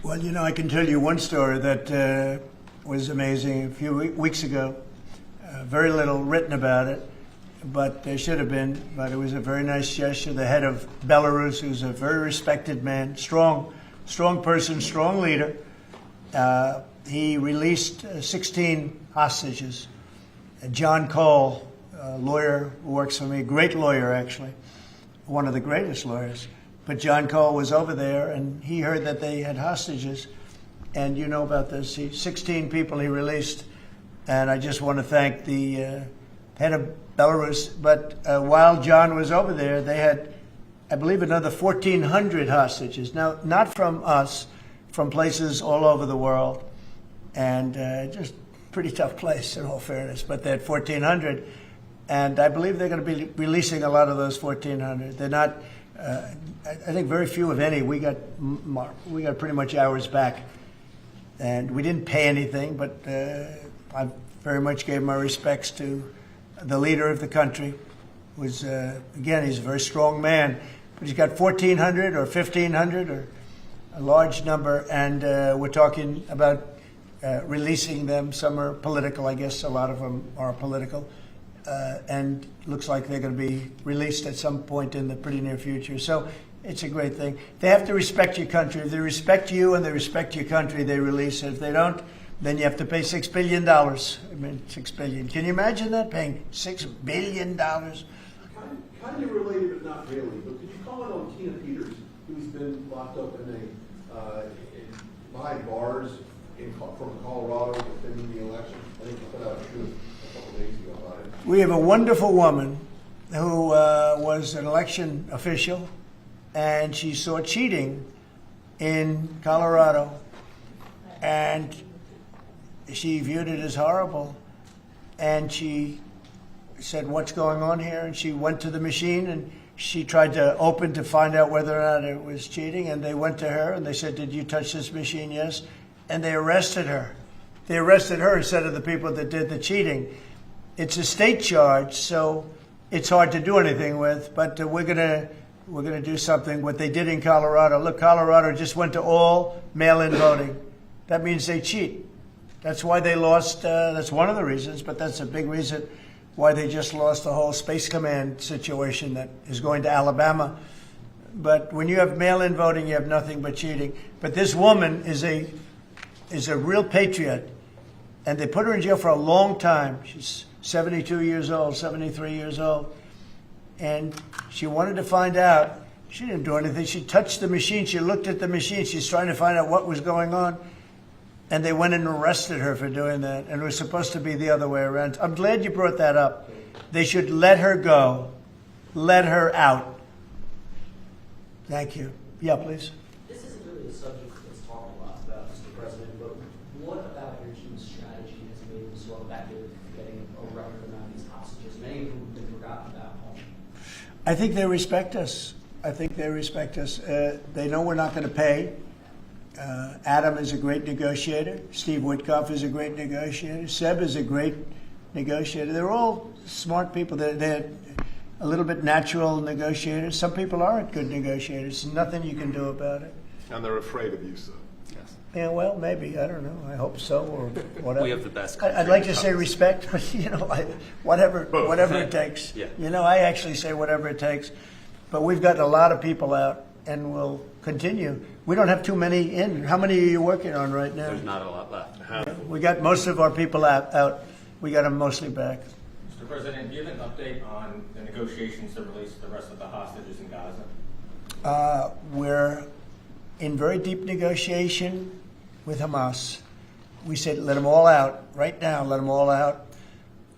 Well, you know, I can tell you one story that was amazing. A few weeks ago, very little written about it, but there should have been. But it was a very nice gesture. The head of Belarus, who's a very respected man, strong person, strong leader, he released 16 hostages. John Cole, a lawyer who works for me, great lawyer actually, one of the greatest lawyers. But John Cole was over there, and he heard that they had hostages. And you know about this. 16 people he released. And I just want to thank the head of Belarus. But while John was over there, they had, I believe, another 1,400 hostages. Now, not from us, from places all over the world. And just pretty tough place, in all fairness. But they had 1,400. And I believe they're going to be releasing a lot of those 1,400. They're not... I think very few, if any. We got pretty much ours back, and we didn't pay anything. But I very much gave my respects to the leader of the country. Was again, he's a very strong man, but he's got 1,400 or 1,500 or a large number, and we're talking about releasing them. Some are political, I guess. A lot of them are political. And looks like they're going to be released at some point in the pretty near future. So it's a great thing. They have to respect your country. If they respect you and they respect your country, they release it. If they don't, then you have to pay $6 billion. I mean, $6 billion. Can you imagine that, paying $6 billion? Kind of related, but not really. But could you comment on Tina Peters, who's been locked up behind bars from Colorado defending the election? I think you put out a truth a couple days ago about it. We have a wonderful woman who was an election official, and she saw cheating in Colorado, and she viewed it as horrible, and she said, what's going on here? And she went to the machine, and She tried to open to find out whether or not it was cheating, and they went to her and they said, "Did you touch this machine?" "Yes." And they arrested her. They arrested her instead of the people that did the cheating. It's a state charge, so it's hard to do anything with, but we're gonna do something. What they did in Colorado, look, Colorado just went to all mail-in voting. That means they cheat. That's why they lost, that's one of the reasons, but that's a big reason why they just lost the whole Space Command situation that is going to Alabama. But when you have mail-in voting, you have nothing but cheating. But this woman is a real patriot, and they put her in jail for a long time. She's 72 years old, 73 years old, and she wanted to find out. She didn't do anything. She touched the machine. She looked at the machine. She's trying to find out what was going on. And they went and arrested her for doing that. And it was supposed to be the other way around. I'm glad you brought that up. They should let her go. Let her out. Thank you. Yeah, please. This isn't really a subject that's talked a lot about, Mr. President, but what about your team's strategy has made them so effective getting a record amount of these hostages, many of whom have been forgotten about home? I think they respect us. I think they respect us. They know we're not going to pay. Adam is a great negotiator. Steve Witkoff is a great negotiator. Seb is a great negotiator. They're all smart people. They're a little bit natural negotiators. Some people aren't good negotiators. There's nothing you can do about it. And they're afraid of you, sir. Yes. Yeah, well, maybe. I don't know. I hope so, or whatever. We have the best. I'd like to say respect, but whatever it takes. Yeah. I actually say whatever it takes. But we've gotten a lot of people out, and we'll continue. We don't have too many in. How many are you working on right now? There's not a lot left. We got most of our people out. We got them mostly back. Mr. President, do you have an update on the negotiations to release the rest of the hostages in Gaza? We're in very deep negotiation with Hamas. We said, let them all out right now, let them all out,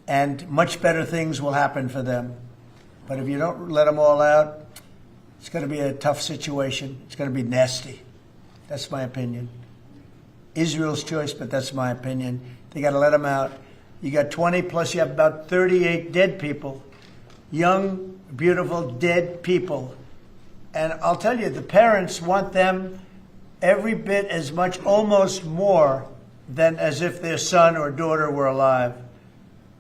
and much better things will happen for them. But if you don't let them all out, it's going to be a tough situation. It's going to be nasty. That's my opinion. Israel's choice, but that's my opinion. They got to let them out. You got 20 plus you have about 38 dead people. Young, beautiful, dead people. And I'll tell you, the parents want them every bit as much, almost more, than as if their son or daughter were alive.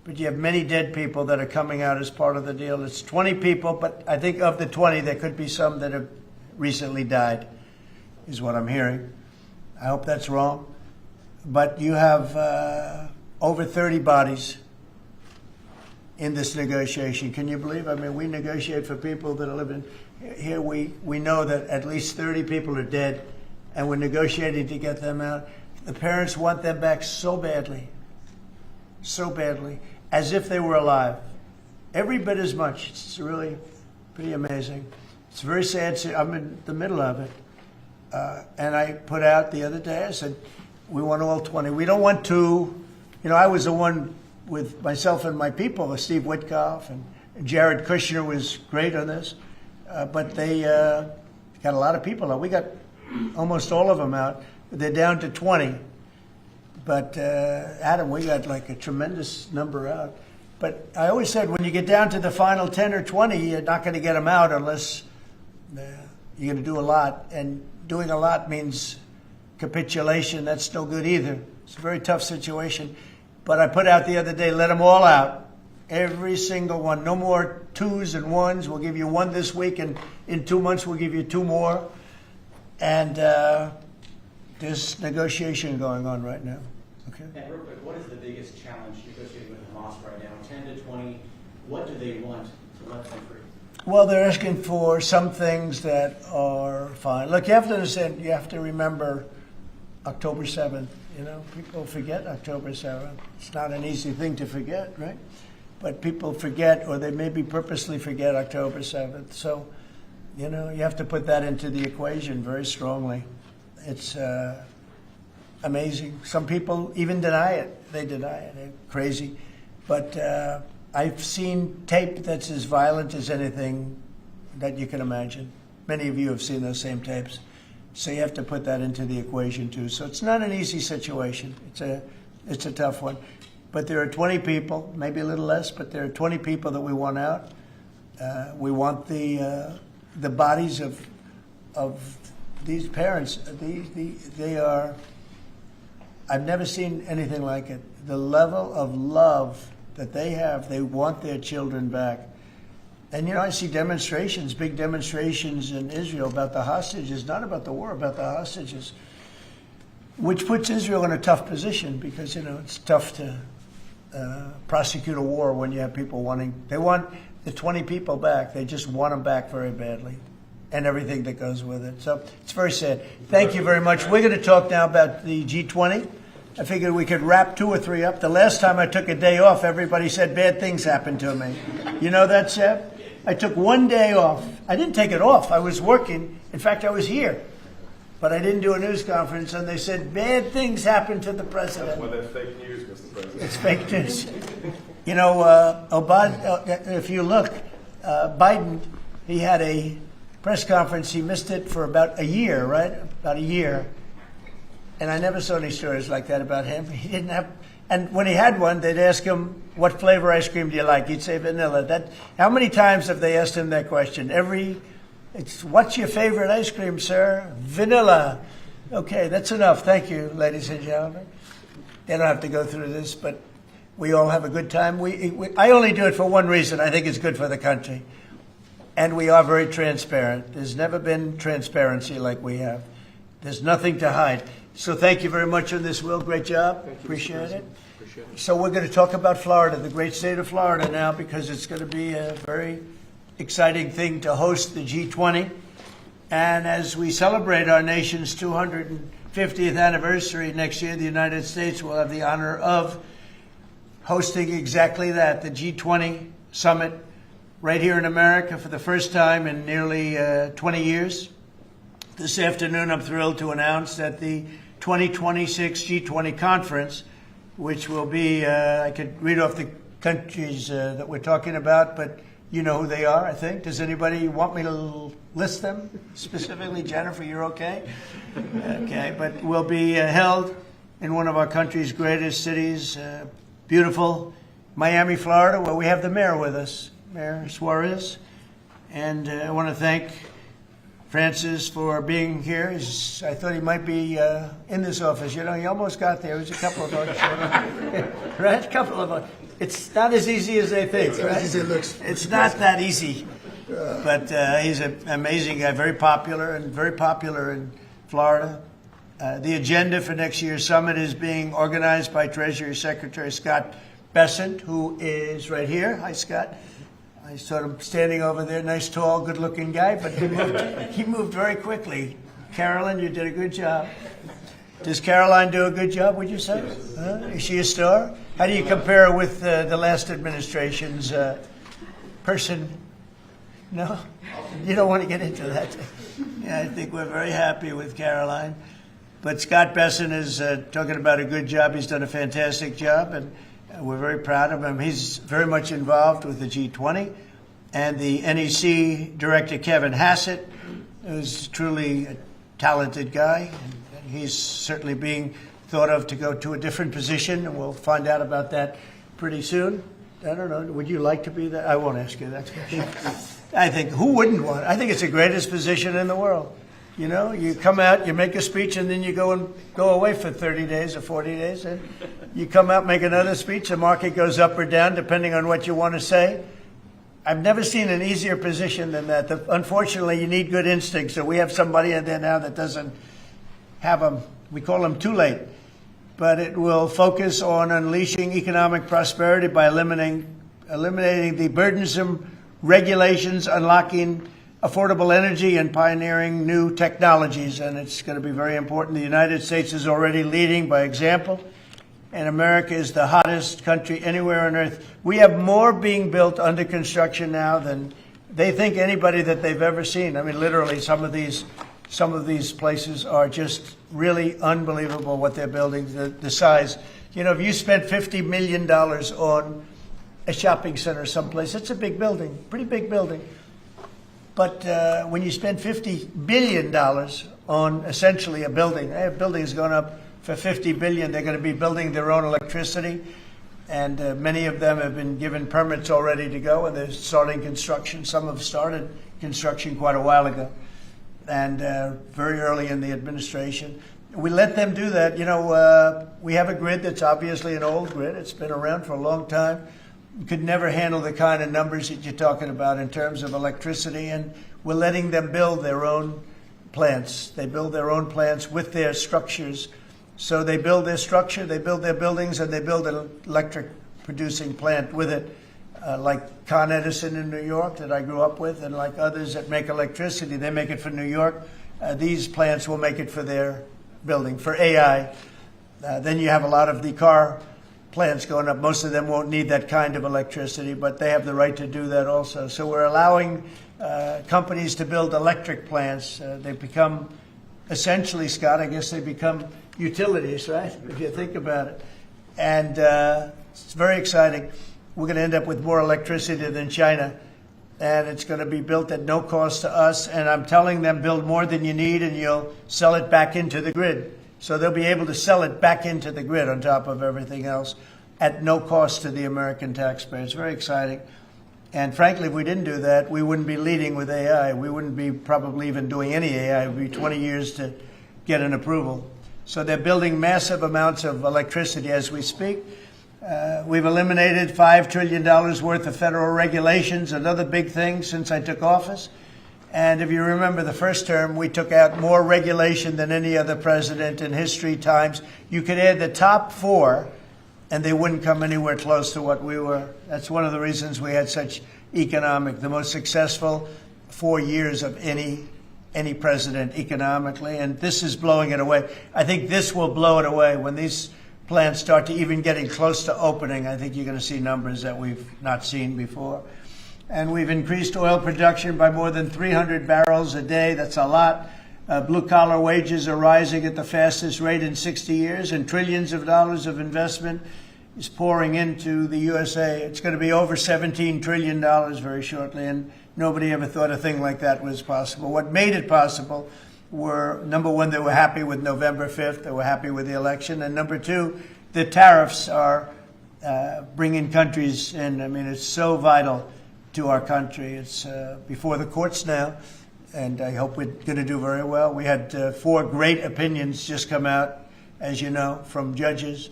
But you have many dead people that are coming out as part of the deal. It's 20 people, but I think of the 20, there could be some that have recently died, is what I'm hearing. I hope that's wrong. But you have over 30 bodies in this negotiation. Can you believe? I mean, we negotiate for people that are living here. We know that at least 30 people are dead, and we're negotiating to get them out. The parents want them back so badly, as if they were alive. Every bit as much. It's really pretty amazing. It's very sad. I'm in the middle of it. And I put out the other day, I said, we want all 20. We don't want two. I was the one with myself and my people, Steve Witkoff, and Jared Kushner was great on this. But they got a lot of people out. We got almost all of them out. They're down to 20. But Adam, we got like a tremendous number out. But I always said when you get down to the final 10 or 20, you're not going to get them out unless you're going to do a lot. And doing a lot means capitulation. That's no good either. It's a very tough situation. But I put out the other day, let them all out. Every single one. No more twos and ones. We'll give you one this week, and in 2 months we'll give you two more. And there's negotiation going on right now. Okay. And real quick, what is the biggest challenge negotiating with Hamas right now? 10 to 20, what do they want to let them free? Well, they're asking for some things that are fine. Look, you have to understand, you have to remember October 7th. People forget October 7th. It's not an easy thing to forget, right? But people forget, or they maybe purposely forget October 7th. So, you have to put that into the equation very strongly. It's amazing. Some people even deny it. They deny it. They're crazy. But I've seen tape that's as violent as anything that you can imagine. Many of you have seen those same tapes. So you have to put that into the equation too. So it's not an easy situation. It's a tough one. But there are 20 people, maybe a little less, but there are 20 people that we want out. We want the bodies of these parents. They are. I've never seen anything like it. The level of love that they have. They want their children back. And I see demonstrations, big demonstrations in Israel about the hostages, not about the war, about the hostages, which puts Israel in a tough position because it's tough to prosecute a war when you have people they want the 20 people back. They just want them back very badly, and everything that goes with it. So it's very sad. Thank you very much. We're going to talk now about the G20. I figured we could wrap 2 or 3 up. The last time I took a day off, everybody said bad things happened to me. You know that, Seb? I took 1 day off. I didn't take it off. I was working. In fact, I was here. But I didn't do a news conference, and they said bad things happened to the president. That's why they're fake news, Mr. President. It's fake news. If you look, Biden, he had a press conference. He missed it for about a year, right? About a year. And I never saw any stories like that about him. He didn't have, and when he had one, they'd ask him, "What flavor ice cream do you like?" He'd say vanilla. How many times have they asked him that question? What's your favorite ice cream, sir? Vanilla. Okay, that's enough. Thank you, ladies and gentlemen. They don't have to go through this, but we all have a good time. I only do it for one reason. I think it's good for the country. And we are very transparent. There's never been transparency like we have. There's nothing to hide. So thank you very much on this, Will. Great job. Thank you, Appreciate it. Appreciate it. So we're going to talk about Florida, the great state of Florida now, because it's going to be a very exciting thing to host the G20. And as we celebrate our nation's 250th anniversary next year, the United States will have the honor of hosting exactly that, the G20 summit right here in America for the first time in nearly 20 years. This afternoon, I'm thrilled to announce that the 2026 G20 conference, which will be, I could read off the countries that we're talking about, but you know who they are, I think. Does anybody want me to list them specifically? Jennifer, you're okay? Okay, but will be held in one of our country's greatest cities, beautiful Miami, Florida, where we have the mayor with us, Mayor Suarez. And I want to thank Francis for being here. I thought he might be in this office. He almost got there. It was a couple of votes. Right? A couple of votes. It's not as easy as they think, right? As it looks. It's not that easy. But he's an amazing guy, very popular in Florida. The agenda for next year's summit is being organized by Treasury Secretary Scott Bessent, who is right here. Hi, Scott. I saw him standing over there, nice, tall, good-looking guy, but he moved very quickly. Carolyn, you did a good job. Does Caroline do a good job, would you say? Is she a star? How do you compare with the last administration's person? No? You don't want to get into that. Yeah, I think we're very happy with Caroline. But Scott Bessent is talking about a good job. He's done a fantastic job, and we're very proud of him. He's very much involved with the G20. And the NEC director, Kevin Hassett, is truly a talented guy. And he's certainly being thought of to go to a different position, and we'll find out about that pretty soon. I don't know. Would you like to be that? I won't ask you that question. I think, who wouldn't want it? I think it's the greatest position in the world. You come out, you make a speech, and then you go away for 30 days or 40 days. And you come out, make another speech, the market goes up or down depending on what you want to say. I've never seen an easier position than that. Unfortunately, you need good instincts. So we have somebody in there now that doesn't have them. We call them too late. But it will focus on unleashing economic prosperity by eliminating the burdensome regulations, unlocking affordable energy, and pioneering new technologies. And it's going to be very important. The United States is already leading by example, and America is the hottest country anywhere on earth. We have more being built under construction now than they think anybody that they've ever seen. I mean, literally, some of these places are just really unbelievable what they're building, the size. If you spent $50 million on a shopping center someplace, it's a big building, pretty big building. But when you spend $50 billion on essentially a building, a building has gone up for $50 billion. They're going to be building their own electricity. and many of them have been given permits already to go, and they're starting construction. Some have started construction quite a while ago, and very early in the administration. We let them do that. You know, we have a grid that's obviously an old grid. It's been around for a long time. You could never handle the kind of numbers that you're talking about in terms of electricity, and we're letting them build their own plants. They build their own plants with their structures. So they build their structure, they build their buildings, and they build an electric producing plant with it, like Con Edison in New York that I grew up with, and like others that make electricity. They make it for New York. These plants will make it for their building, for AI. Then you have a lot of the car plants going up. Most of them won't need that kind of electricity, but they have the right to do that also. So we're allowing companies to build electric plants. They become, essentially, Scott, I guess they become utilities, right? If you think about it. And it's very exciting. We're going to end up with more electricity than China, and it's going to be built at no cost to us. And I'm telling them, build more than you need, and you'll sell it back into the grid. So they'll be able to sell it back into the grid on top of everything else at no cost to the American taxpayer. It's very exciting. And frankly, if we didn't do that, we wouldn't be leading with AI. We wouldn't be probably even doing any AI. It would be 20 years to get an approval. So they're building massive amounts of electricity as we speak. We've eliminated $5 trillion worth of federal regulations, another big thing since I took office. And if you remember the first term, we took out more regulation than any other president in history times. You could add the top 4, and they wouldn't come anywhere close to what we were. That's one of the reasons we had such the most successful 4 years of any president economically, and this is blowing it away. I think this will blow it away. When these plants start to even getting close to opening, I think you're going to see numbers that we've not seen before. And we've increased oil production by more than 300 barrels a day. That's a lot. Blue-collar wages are rising at the fastest rate in 60 years, and trillions of dollars of investment is pouring into the USA. It's going to be over $17 trillion very shortly, and nobody ever thought a thing like that was possible. What made it possible were, number one, they were happy with November 5th. They were happy with the election. And number two, the tariffs are bringing countries in. I mean, it's so vital to our country. It's before the courts now, and I hope we're going to do very well. We had 4 great opinions just come out, as you know, from judges.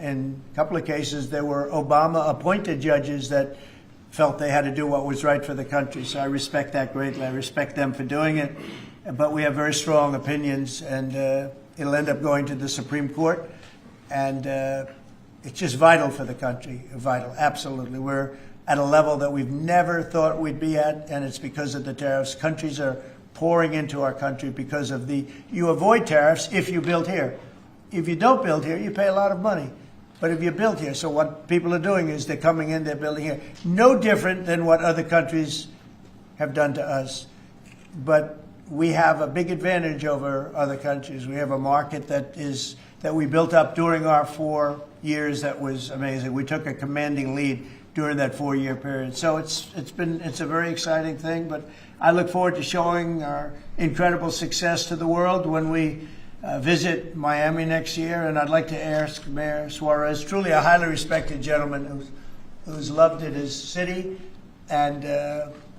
In a couple of cases, there were Obama-appointed judges that felt they had to do what was right for the country. So I respect that greatly. I respect them for doing it. But we have very strong opinions, and it'll end up going to the Supreme Court. And it's just vital for the country. Vital, absolutely. We're at a level that we've never thought we'd be at, and it's because of the tariffs. Countries are pouring into our country because of you avoid tariffs if you build here. If you don't build here, you pay a lot of money. But if you build here, so what people are doing is they're coming in, they're building here. No different than what other countries have done to us. But we have a big advantage over other countries. We have a market that we built up during our 4 years that was amazing. We took a commanding lead during that 4-year period. So it's a very exciting thing, but I look forward to showing our incredible success to the world when we visit Miami next year. And I'd like to ask Mayor Suarez, truly a highly respected gentleman who's loved in his city, and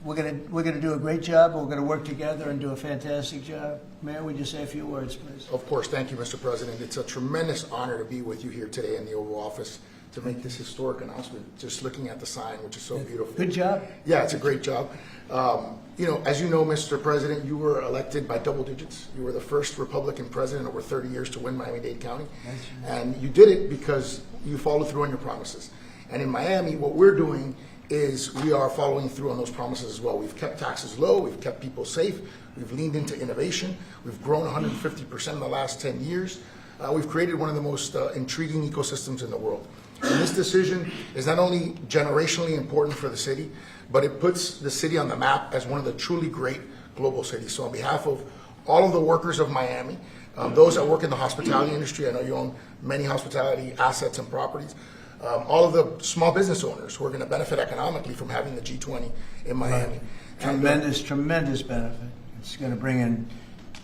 we're gonna do a great job. We're gonna work together and do a fantastic job. Mayor, would you say a few words, please? Of course. Thank you, Mr. President. It's a tremendous honor to be with you here today in the Oval Office to make this historic announcement, just looking at the sign, which is so beautiful. Good job. Yeah, it's a great job. As you know, Mr. President, you were elected by double digits. You were the first Republican president over 30 years to win Miami-Dade County. And you did it because you followed through on your promises. And in Miami, what we're doing is we are following through on those promises as well. We've kept taxes low. We've kept people safe. We've leaned into innovation. We've grown 150% in the last 10 years. We've created one of the most intriguing ecosystems in the world. And this decision is not only generationally important for the city, but it puts the city on the map as one of the truly great global cities. So on behalf of all of the workers of Miami, those that work in the hospitality industry, I know you own many hospitality assets and properties, all of the small business owners who are going to benefit economically from having the G20 in Miami. Tremendous benefit. It's going to bring in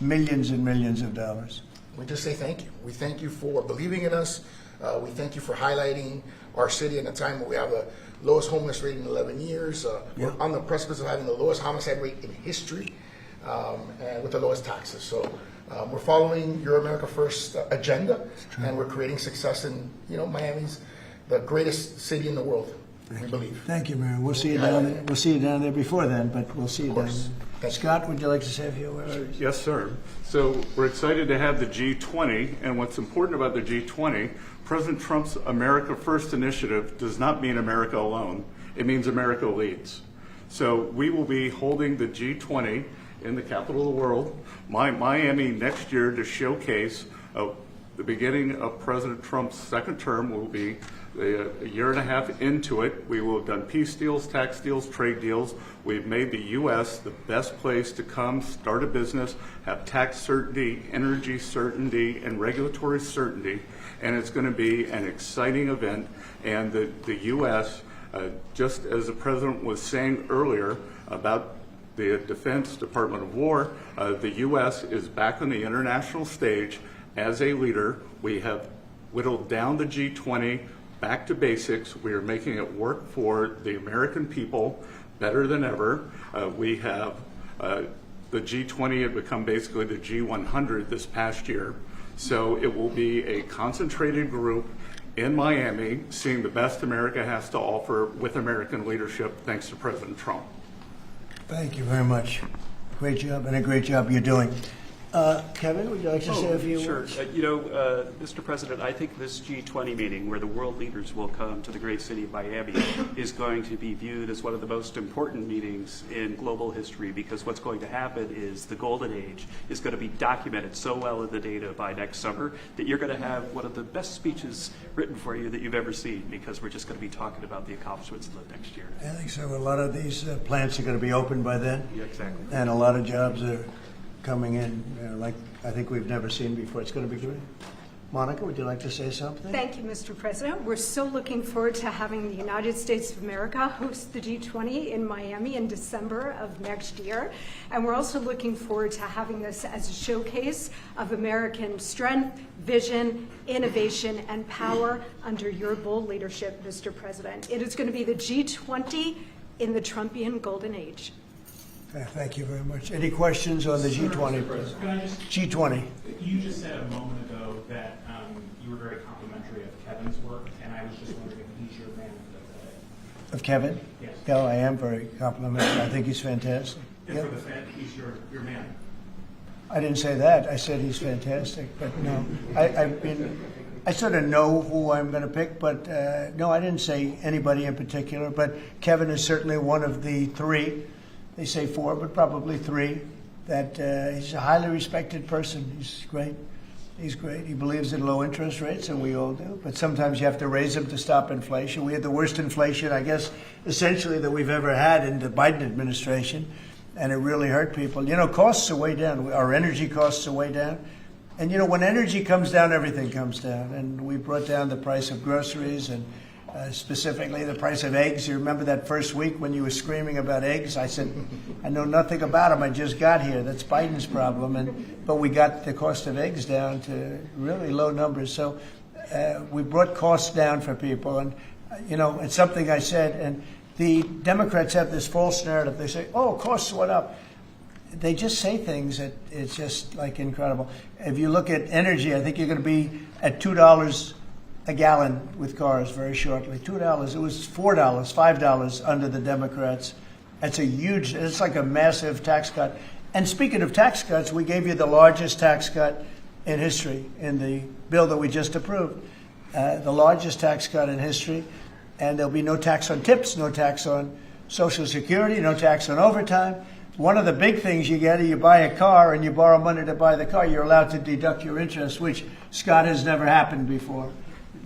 millions and millions of dollars. we just say thank you. We thank you for believing in us. We thank you for highlighting our city in a time where we have the lowest homeless rate in 11 years. We're on the precipice of having the lowest homicide rate in history, and with the lowest taxes. So we're following your America First agenda, and we're creating success in, Miami's the greatest city in the world, we believe. Thank you, Mayor. We'll see you down there. We'll see you down there before then, but we'll see you down there. Scott, would you like to say a few words? Yes, sir. So we're excited to have the G20, and what's important about the G20, President Trump's America First initiative does not mean America alone. It means America leads. So we will be holding the G20 in the capital of the world, Miami, next year to showcase the beginning of President Trump's second term. Will be a year and a half into it. We will have done peace deals, tax deals, trade deals. We've made the U.S. the best place to come, start a business, have tax certainty, energy certainty, and regulatory certainty. And it's going to be an exciting event. And the U.S., just as the President was saying earlier about the Defense Department of War, the U.S. is back on the international stage as a leader. We have whittled down the G20 back to basics. We are making it work for the American people better than ever. We have the G20 had become basically the G100 this past year. So it will be a concentrated group in Miami seeing the best America has to offer with American leadership, thanks to President Trump. Thank you very much. Great job, and a great job you're doing. Kevin, would you like to say a few words? Sure. Mr. President, I think this G20 meeting, where the world leaders will come to the great city of Miami, is going to be viewed as one of the most important meetings in global history, because what's going to happen is the golden age is going to be documented so well in the data by next summer that you're going to have one of the best speeches written for you that you've ever seen, because we're just going to be talking about the accomplishments of the next year. I think so. A lot of these plants are going to be open by then. Yeah, exactly. And a lot of jobs are coming in like I think we've never seen before. It's going to be great. Monica, would you like to say something? Thank you, Mr. President. We're so looking forward to having the United States of America host the G20 in Miami in December of next year. And we're also looking forward to having this as a showcase of American strength, vision, innovation, and power under your bold leadership, Mr. President. It is going to be the G20 in the Trumpian golden age. Thank you very much. Any questions on the G20? G20. You just said a moment ago that you were very complimentary of Kevin's work, and I was just wondering if he's your man Of Kevin? Yes. No, I am very complimentary. I think he's fantastic. And for the Fed, he's your man. I didn't say that. I said he's fantastic, but no. I sort of know who I'm going to pick, but no, I didn't say anybody in particular. But Kevin is certainly one of the three. They say four, but probably three. That he's a highly respected person. He's great. He's great. He believes in low interest rates, and we all do. But sometimes you have to raise them to stop inflation. We had the worst inflation, I guess, essentially that we've ever had in the Biden administration, and it really hurt people. Costs are way down. Our energy costs are way down. And, when energy comes down, everything comes down. And we brought down the price of groceries and specifically the price of eggs. You remember that first week when you were screaming about eggs? I said, I know nothing about them. I just got here. That's Biden's problem. But we got the cost of eggs down to really low numbers. So we brought costs down for people. And, it's something I said. And the Democrats have this false narrative. They say, costs went up. They just say things that it's just like incredible. If you look at energy, I think you're going to be at $2 a gallon with cars very shortly. $2. It was $4, $5 under the Democrats. It's like a massive tax cut. And speaking of tax cuts, we gave you the largest tax cut in history in the bill that we just approved. The largest tax cut in history. And there'll be no tax on tips, no tax on Social Security, no tax on overtime. One of the big things you get is you buy a car and you borrow money to buy the car, you're allowed to deduct your interest, which, Scott, has never happened before.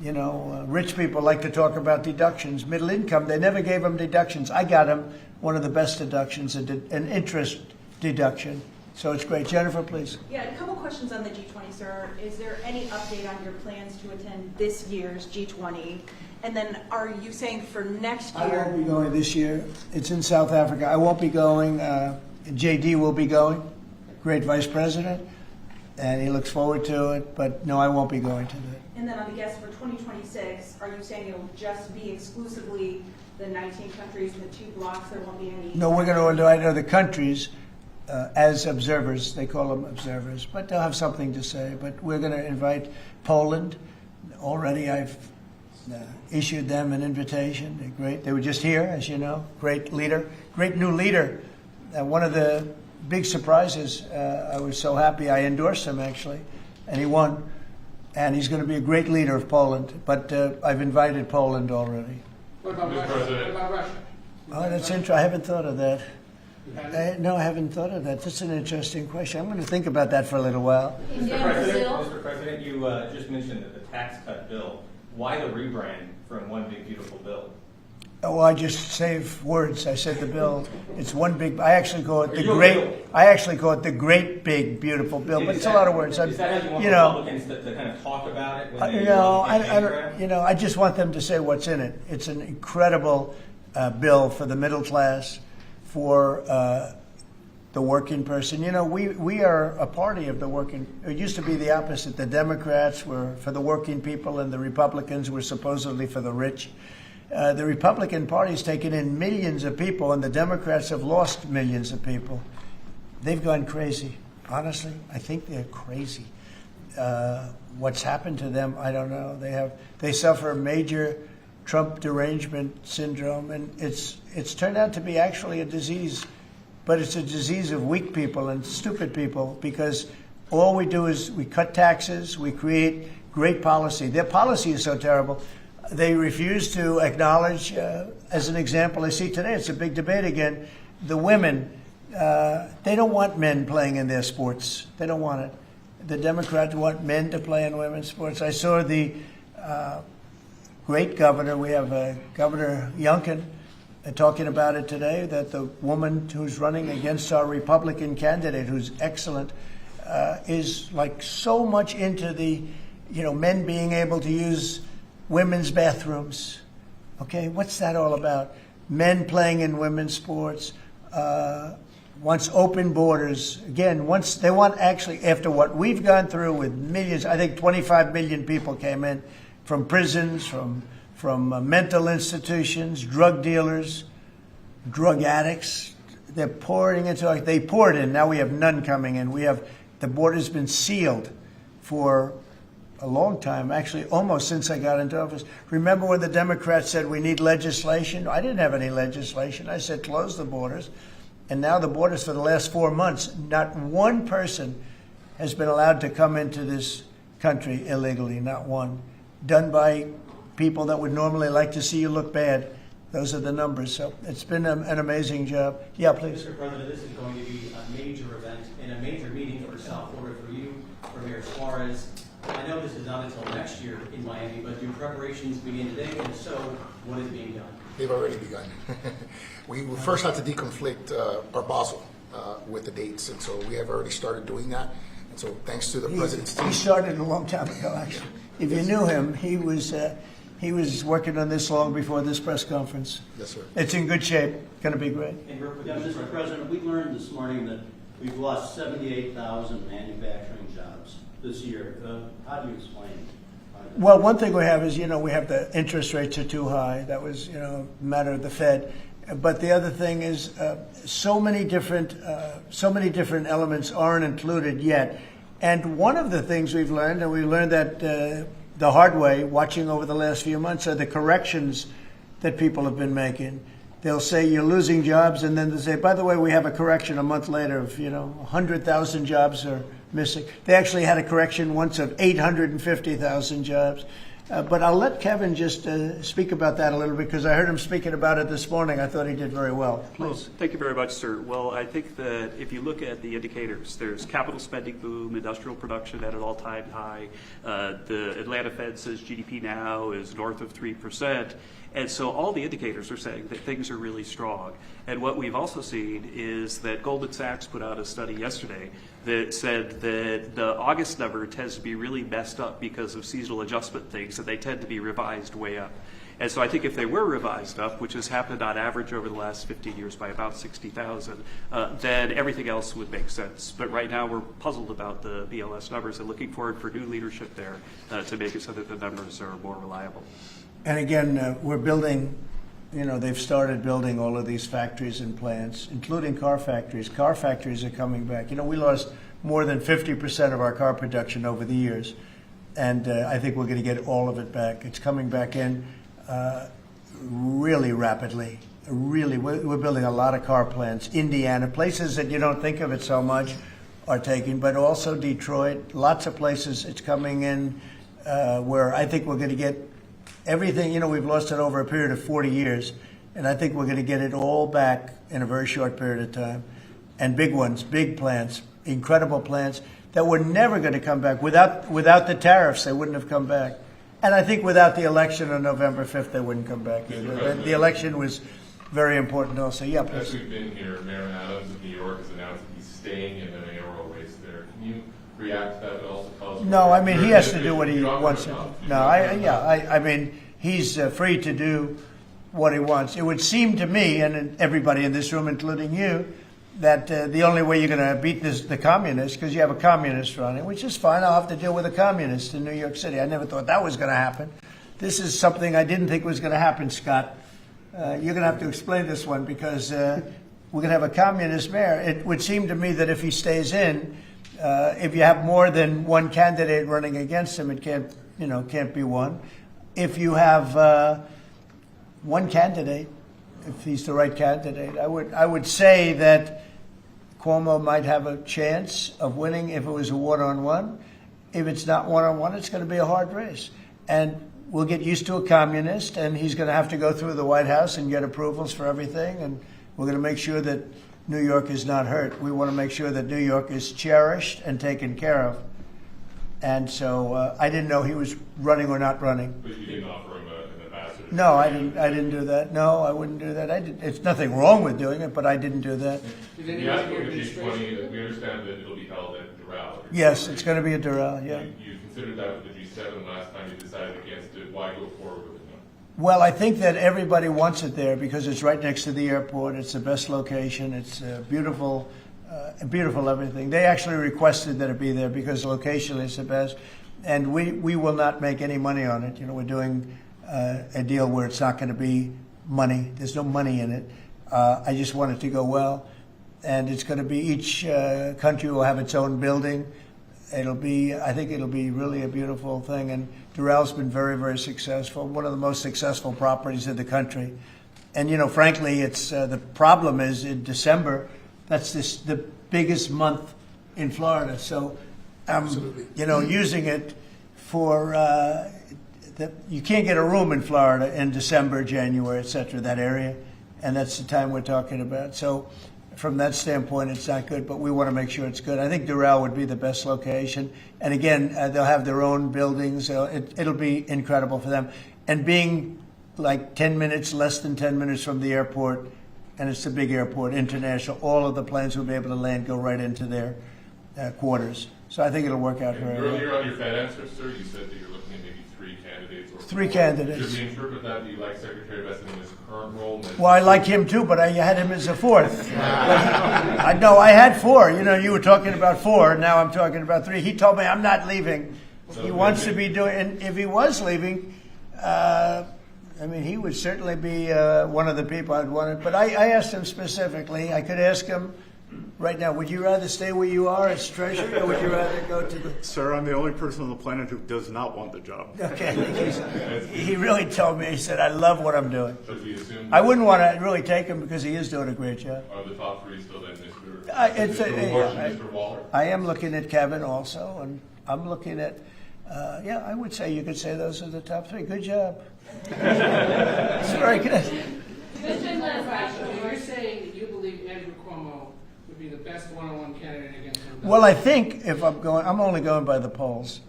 Rich people like to talk about deductions. Middle income, they never gave them deductions. I got them one of the best deductions, an interest deduction. So it's great. Jennifer, please. Yeah, a couple questions on the G20, sir. Is there any update on your plans to attend this year's G20? And then are you saying for next year? I won't be going this year. It's in South Africa. I won't be going. JD will be going. Great vice president. and he looks forward to it. But no, I won't be going to that. And then on the guests for 2026, are you saying it'll just be exclusively the 19 countries, the 2 blocks? There won't be any? No, we're going to invite other countries as observers. They call them observers, but they'll have something to say. But we're going to invite Poland. Already I've issued them an invitation. They're great. They were just here, as you know. Great leader, great new leader. One of the big surprises, I was so happy I endorsed him, actually, and he won. And he's going to be a great leader of Poland. But I've invited Poland already. What about Russia? What about Russia? Oh, that's interesting. I haven't thought of that. No, I haven't thought of that. That's an interesting question. I'm going to think about that for a little while. Mr. President, you just mentioned that the tax cut bill. Why the rebrand from One Big Beautiful Bill? Oh, I just save words. I said the bill. It's one big. I actually call it the great. I actually call it the great big beautiful bill. But it's a lot of words. Is that how you want Republicans to kind of talk about it? When I just want them to say what's in it. It's an incredible bill for the middle class, for the working person. You know, we are a party of the working. It used to be the opposite. The Democrats were for the working people, and the Republicans were supposedly for the rich. The Republican Party's taken in millions of people, and the Democrats have lost millions of people. They've gone crazy. Honestly, I think they're crazy. What's happened to them, I don't know. They suffer major Trump derangement syndrome, and it's turned out to be actually a disease, but it's a disease of weak people and stupid people, because all we do is we cut taxes, we create great policy. Their policy is so terrible. They refuse to acknowledge, as an example I see today, it's a big debate again, the women, they don't want men playing in their sports. They don't want it. The Democrats want men to play in women's sports. I saw the great governor, we have Governor Youngkin, talking about it today, that the woman who's running against our Republican candidate, who's excellent, is like so much into the, men being able to use women's bathrooms. Okay, what's that all about? Men playing in women's sports, wants open borders. Again, once they want, actually, after what we've gone through with millions, I think 25 million people came in from prisons, from mental institutions, drug dealers, drug addicts. They're pouring into, they poured in, now we have none coming in. The border's been sealed for a long time, actually almost since I got into office. Remember when the Democrats said we need legislation? I didn't have any legislation. I said close the borders. And now the borders for the last 4 months, not one person has been allowed to come into this country illegally, not one. Done by people that would normally like to see you look bad. Those are the numbers. So it's been an amazing job. Yeah, please. Mr. President, this is going to be a major event and a major meeting for South Florida, for you, for Mayor Suarez. I know this is not until next year in Miami, but do preparations begin today? And if so, what is being done? They've already begun. We first had to deconflict our Basel with the dates, and so we have already started doing that. And so thanks to the president's team. He started a long time ago, actually. If you knew him, he was working on this long before this press conference. Yes, sir. It's in good shape. Going to be great. Mr. President, we learned this morning that we've lost 78,000 manufacturing jobs this year. How do you explain it? Well, one thing we have is, we have the interest rates are too high. That was, a matter of the Fed. But the other thing is, so many different elements aren't included yet. And one of the things we've learned, and we learned that the hard way, watching over the last few months, are the corrections that people have been making. They'll say you're losing jobs, and then they'll say, by the way, we have a correction a month later of, 100,000 jobs are missing. They actually had a correction once of 850,000 jobs. But I'll let Kevin just speak about that a little bit, because I heard him speaking about it this morning. I thought he did very well. Please. Well, thank you very much, sir. Well, I think that if you look at the indicators, there's capital spending boom, industrial production at an all-time high. The Atlanta Fed says GDP now is north of 3%. And so all the indicators are saying that things are really strong. And what we've also seen is that Goldman Sachs put out a study yesterday that said that the August number tends to be really messed up because of seasonal adjustment things, and they tend to be revised way up. And so I think if they were revised up, which has happened on average over the last 15 years by about 60,000, then everything else would make sense. But right now we're puzzled about the BLS numbers and looking forward for new leadership there to make it so that the numbers are more reliable. And again, we're building, they've started building all of these factories and plants, including car factories. Car factories are coming back. We lost more than 50% of our car production over the years. And I think we're going to get all of it back. It's coming back in really rapidly. Really, we're building a lot of car plants. Indiana, places that you don't think of it so much are taking, but also Detroit, lots of places it's coming in where I think we're going to get everything. We've lost it over a period of 40 years, and I think we're going to get it all back in a very short period of time. And big ones, big plants, incredible plants that were never going to come back. Without the tariffs, they wouldn't have come back. And I think without the election on November 5th, they wouldn't come back either. The election was very important also. Yeah, please. As we've been here, Mayor Adams of New York has announced that he's staying in the mayoral race there. Can you react to that, but also tell us? No, I mean, he has to do what he wants to. No, I mean, he's free to do what he wants. It would seem to me, and everybody in this room, including you, that the only way you're going to beat the communists, because you have a communist running, which is fine. I'll have to deal with a communist in New York City. I never thought that was going to happen. This is something I didn't think was going to happen, Scott. You're going to have to explain this one, because we're going to have a communist mayor. It would seem to me that if he stays in, if you have more than one candidate running against him, it can't be one. If you have one candidate, if he's the right candidate, I would say that Cuomo might have a chance of winning if it was a one-on-one. If it's not one-on-one, it's going to be a hard race. And we'll get used to a communist, and he's going to have to go through the White House and get approvals for everything. And we're going to make sure that New York is not hurt. We want to make sure that New York is cherished and taken care of. And so I didn't know he was running or not running. But you didn't offer him an ambassador? No, I didn't do that. No, I wouldn't do that. It's nothing wrong with doing it, but I didn't do that. You asked for the G20. We understand that it'll be held at Doral. Yes, it's going to be at Doral, yeah. You considered that with the G7 last time you decided against it. Why go forward with it now? Well, I think that everybody wants it there because it's right next to the airport. It's the best location. It's beautiful, beautiful everything. They actually requested that it be there because locationally it's the best. And we will not make any money on it. We're doing a deal where it's not going to be money. There's no money in it. I just want it to go well. And it's going to be, each country will have its own building. I think it'll be really a beautiful thing. And Doral's been very, very successful, one of the most successful properties in the country. And, frankly, it's the problem is in December, that's the biggest month in Florida. So using it for, you can't get a room in Florida in December, January, et cetera, that area. And that's the time we're talking about. So from that standpoint, it's not good, but we want to make sure it's good. I think Doral would be the best location. And again, they'll have their own buildings. It'll be incredible for them. And being like 10 minutes, less than 10 minutes from the airport, and it's a big airport, international, all of the planes will be able to land, go right into their quarters. So I think it'll work out very well. Earlier on your Fed answer, sir, you said that you're looking at maybe 3 candidates. Or 3 candidates. Should we interpret that you like Secretary Bessent in his current role? Well, I like him too, but I had him as a 4th. I had 4. You were talking about 4. Now I'm talking about 3. He told me I'm not leaving. He wants to be doing, and if he was leaving, he would certainly be one of the people I'd want it. But I asked him specifically. I could ask him right now, would you rather stay where you are as Treasury, or would you rather go to the... Sir, I'm the only person on the planet who does not want the job. Okay. He really told me, he said, I love what I'm doing. Should we assume I wouldn't want to really take him because he is doing a great job. Are the top 3 still then Mr. Waller? I am looking at Kevin also, and I'm looking at, I would say you could say those are the top 3. Good job. It's very good. So you're saying that you believe Andrew Cuomo would be the best one-on-one candidate against him? Well, I think if I'm only going by the polls.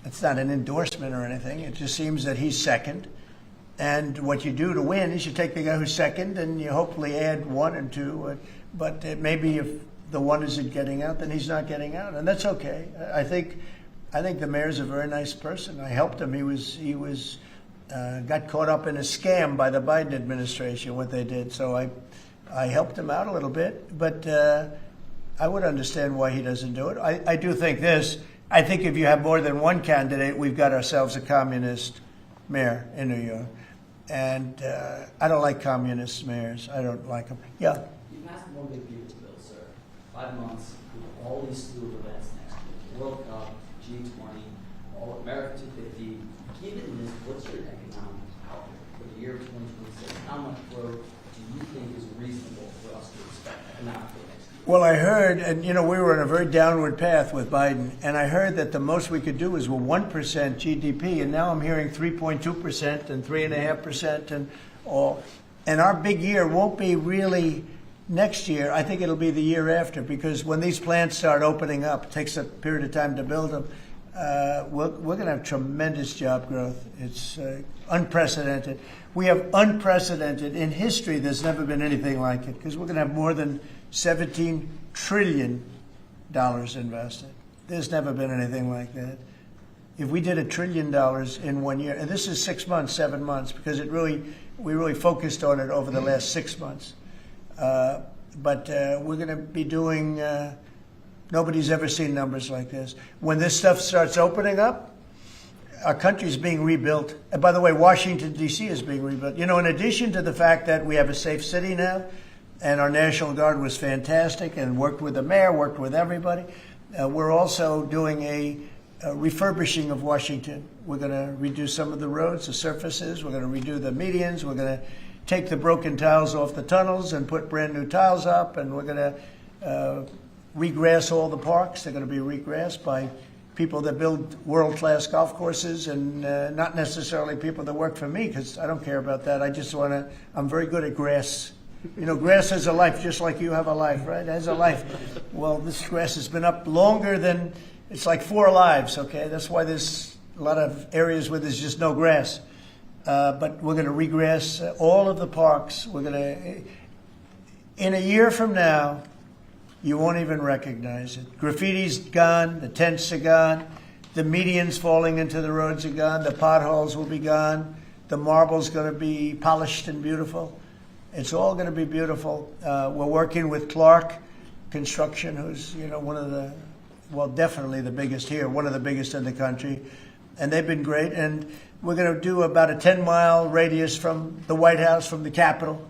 It's not an endorsement or anything. It just seems that he's second. And what you do to win is you take the guy who's second and you hopefully add 1 and 2. But maybe if the 1 isn't getting out, then he's not getting out. And that's okay. I think the mayor's a very nice person. I helped him. He was got caught up in a scam by the Biden administration, what they did. So I helped him out a little bit, but I would understand why he doesn't do it. I do think this. I think if you have more than one candidate, we've got ourselves a communist mayor in New York. And I don't like communist mayors. I don't like them. Yeah. You passed one big beautiful bill, sir. 5 months, all these slew of events next week. World Cup, G20, all America 250. Given this, what's your economic outlook for the year 2026? How much growth do you think is reasonable for us to expect economically next year? Well, I heard, and we were on a very downward path with Biden, and I heard that the most we could do was 1% GDP, and now I'm hearing 3.2% and 3.5% and all. And our big year won't be really next year. I think it'll be the year after, because when these plants start opening up, it takes a period of time to build them. We're going to have tremendous job growth. It's unprecedented. We have unprecedented in history. There's never been anything like it, because we're going to have more than $17 trillion invested. There's never been anything like that. If we did $1 trillion in 1 year, and this is 6 months, 7 months, because we really focused on it over the last 6 months. But we're going to be doing. Nobody's ever seen numbers like this. When this stuff starts opening up, our country's being rebuilt. And by the way, Washington, D.C. is being rebuilt. In addition to the fact that we have a safe city now, and our National Guard was fantastic and worked with the mayor, worked with everybody, we're also doing a refurbishing of Washington. We're going to redo some of the roads, the surfaces. We're going to redo the medians. We're going to take the broken tiles off the tunnels and put brand new tiles up. And we're going to regrass all the parks. They're going to be regrassed by people that build world-class golf courses, and not necessarily people that work for me, because I don't care about that. I just want to, I'm very good at grass. Grass has a life, just like you have a life, right? It has a life. Well, this grass has been up longer than, it's like 4 lives, okay? That's why there's a lot of areas where there's just no grass. But we're going to regrass all of the parks. We're going to, in a year from now, you won't even recognize it. Graffiti's gone, the tents are gone, the medians falling into the roads are gone, the potholes will be gone, the marble's going to be polished and beautiful. It's all going to be beautiful. We're working with Clark Construction, who's one of the, well, definitely the biggest here, one of the biggest in the country, and they've been great. And we're going to do about a 10-mile radius from the White House, from the Capitol,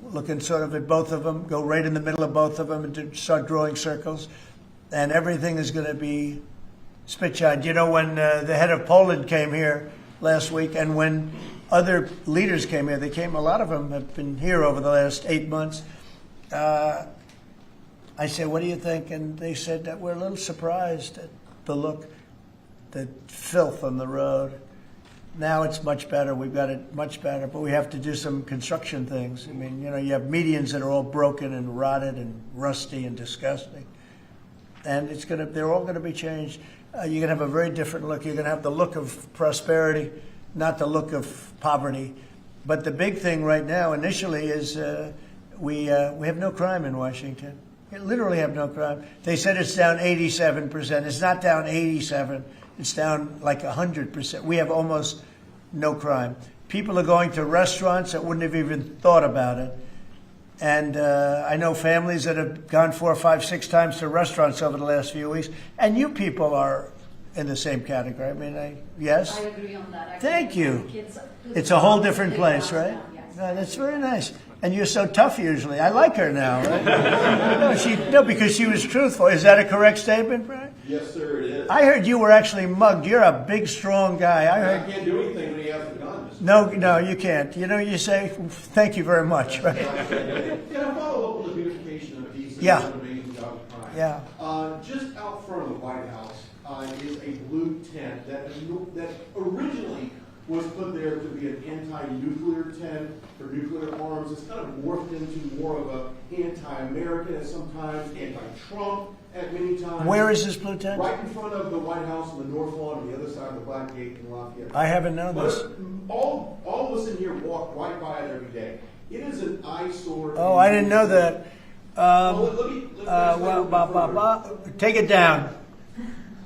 looking sort of at both of them, go right in the middle of both of them and start drawing circles. And everything is going to be spit-shine. When the head of Poland came here last week, and when other leaders came here, a lot of them have been here over the last 8 months. I said, what do you think? And they said that we're a little surprised at the look, the filth on the road. Now it's much better. We've got it much better, but we have to do some construction things. I mean, you have medians that are all broken and rotted and rusty and disgusting. And they're all going to be changed. You're going to have a very different look. You're going to have the look of prosperity, not the look of poverty. But the big thing right now, initially, is we have no crime in Washington. We literally have no crime. They said it's down 87%. It's not down 87%. It's down like 100%. We have almost no crime. People are going to restaurants that wouldn't have even thought about it. And I know families that have gone 4, 5, 6 times to restaurants over the last few weeks. And you people are in the same category. I mean, yes? I agree on that. Thank you. It's a whole different place, right? Yes. That's very nice. And you're so tough usually. I like her now. Right? No, because she was truthful. Is that a correct statement, Brian? Yes, sir, it is. I heard you were actually mugged. You're a big, strong guy. I can't do anything when he has a gun. No, you can't. You say, thank you very much, right? Can I follow up on the beautification of DC? Yeah. An amazing job of crime. Yeah. Just out front of the White House is a blue tent that originally was put there to be an anti-nuclear tent for nuclear arms. It's kind of morphed into more of an anti-American and sometimes anti-Trump at many times. Where is this blue tent? Right in front of the White House on the North Lawn on the other side of the Black Gate in Lafayette. I haven't known this. All of us in here walk right by it every day. It is an eyesore. Oh, I didn't know that. Let me Take it down.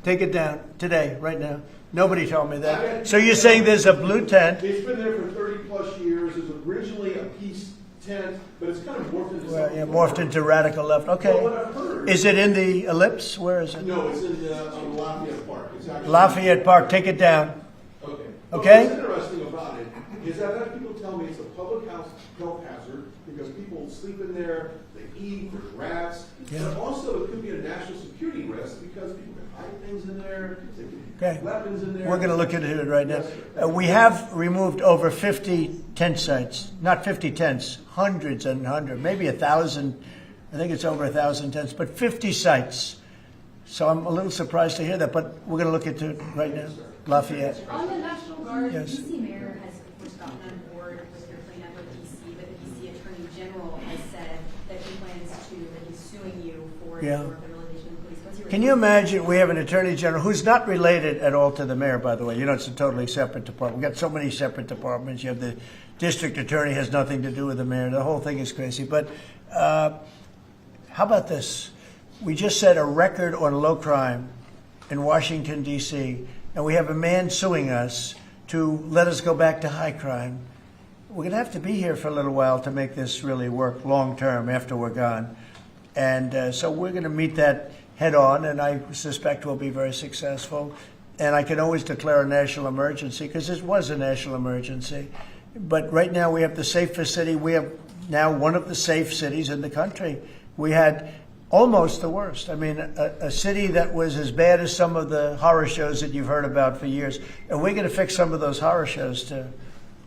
Take it down today, right now. Nobody told me that. So you're saying there's a blue tent? It's been there for 30-plus years. It was originally a peace tent, but it's kind of morphed into Well, something. yeah, morphed into radical left. Okay. Well, what I've heard- Is it in the ellipse? Where is it? No, it's in on Lafayette Park. It's actually Lafayette Park. Take it down. Okay. Okay? What's interesting about it is that I've had people tell me it's a public health hazard because people sleep in there, they eat, there's rats. Yeah. But also it could be a national security risk because people can hide things in there, they can Okay. have weapons in there. We're going to look at it right now. Yes, sir. We have removed over 50 tent sites. Not 50 tents, hundreds and hundreds, maybe 1,000. I think it's over 1,000 tents, but 50 sites. So I'm a little surprised to hear that, but we're going to look into it right now. Lafayette. On the National Guard, Yes. the DC mayor has, of course, gotten on board with your cleanup with DC, but the DC Attorney General has said that he plans to, that he's suing you for Yeah. your criminalization of police. What's your Can you imagine, we have an attorney general who's not related at all to the mayor, by the way. You know, it's a totally separate department. We've got so many separate departments. You have the district attorney has nothing to do with the mayor. The whole thing is crazy. But how about this? We just set a record on low crime in Washington, D.C., and we have a man suing us to let us go back to high crime. We're going to have to be here for a little while to make this really work long term after we're gone. And so we're going to meet that head on, and I suspect we'll be very successful. And I can always declare a national emergency because it was a national emergency. But right now we have the safest city. We have now one of the safe cities in the country. We had almost the worst. I mean, a city that was as bad as some of the horror shows that you've heard about for years. And we're going to fix some of those horror shows too.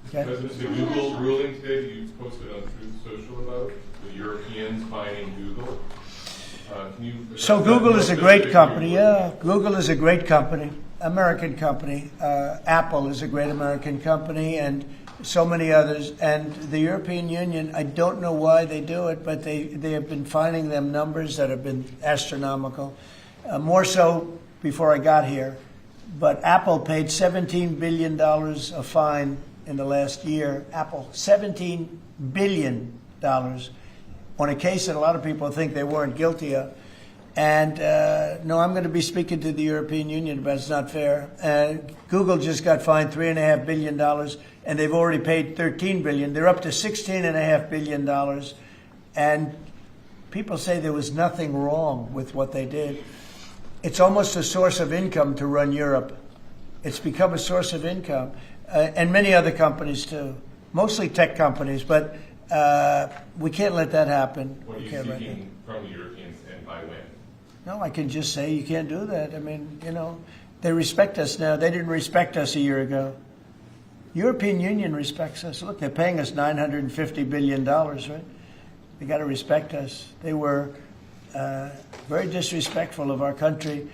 Okay? President, the Google ruling today that you posted on Truth Social about the Europeans fining Google. So Google is a great company. Yeah, Google is a great company, American company. Apple is a great American company, and so many others. And the European Union, I don't know why they do it, but they have been finding them numbers that have been astronomical. More so before I got here. But Apple paid $17 billion a fine in the last year. Apple, $17 billion on a case that a lot of people think they weren't guilty of. And no, I'm going to be speaking to the European Union, but it's not fair. Google just got fined $3.5 billion, and they've already paid $13 billion. They're up to $16.5 billion. And people say there was nothing wrong with what they did. It's almost a source of income to run Europe. It's become a source of income. And many other companies, too. Mostly tech companies, but we can't let that happen. What are you seeking from the Europeans and by when? No, I can just say you can't do that. I mean, you know, they respect us now. They didn't respect us a year ago. European Union respects us. Look, they're paying us $950 billion, right? They got to respect us. They were very disrespectful of our country.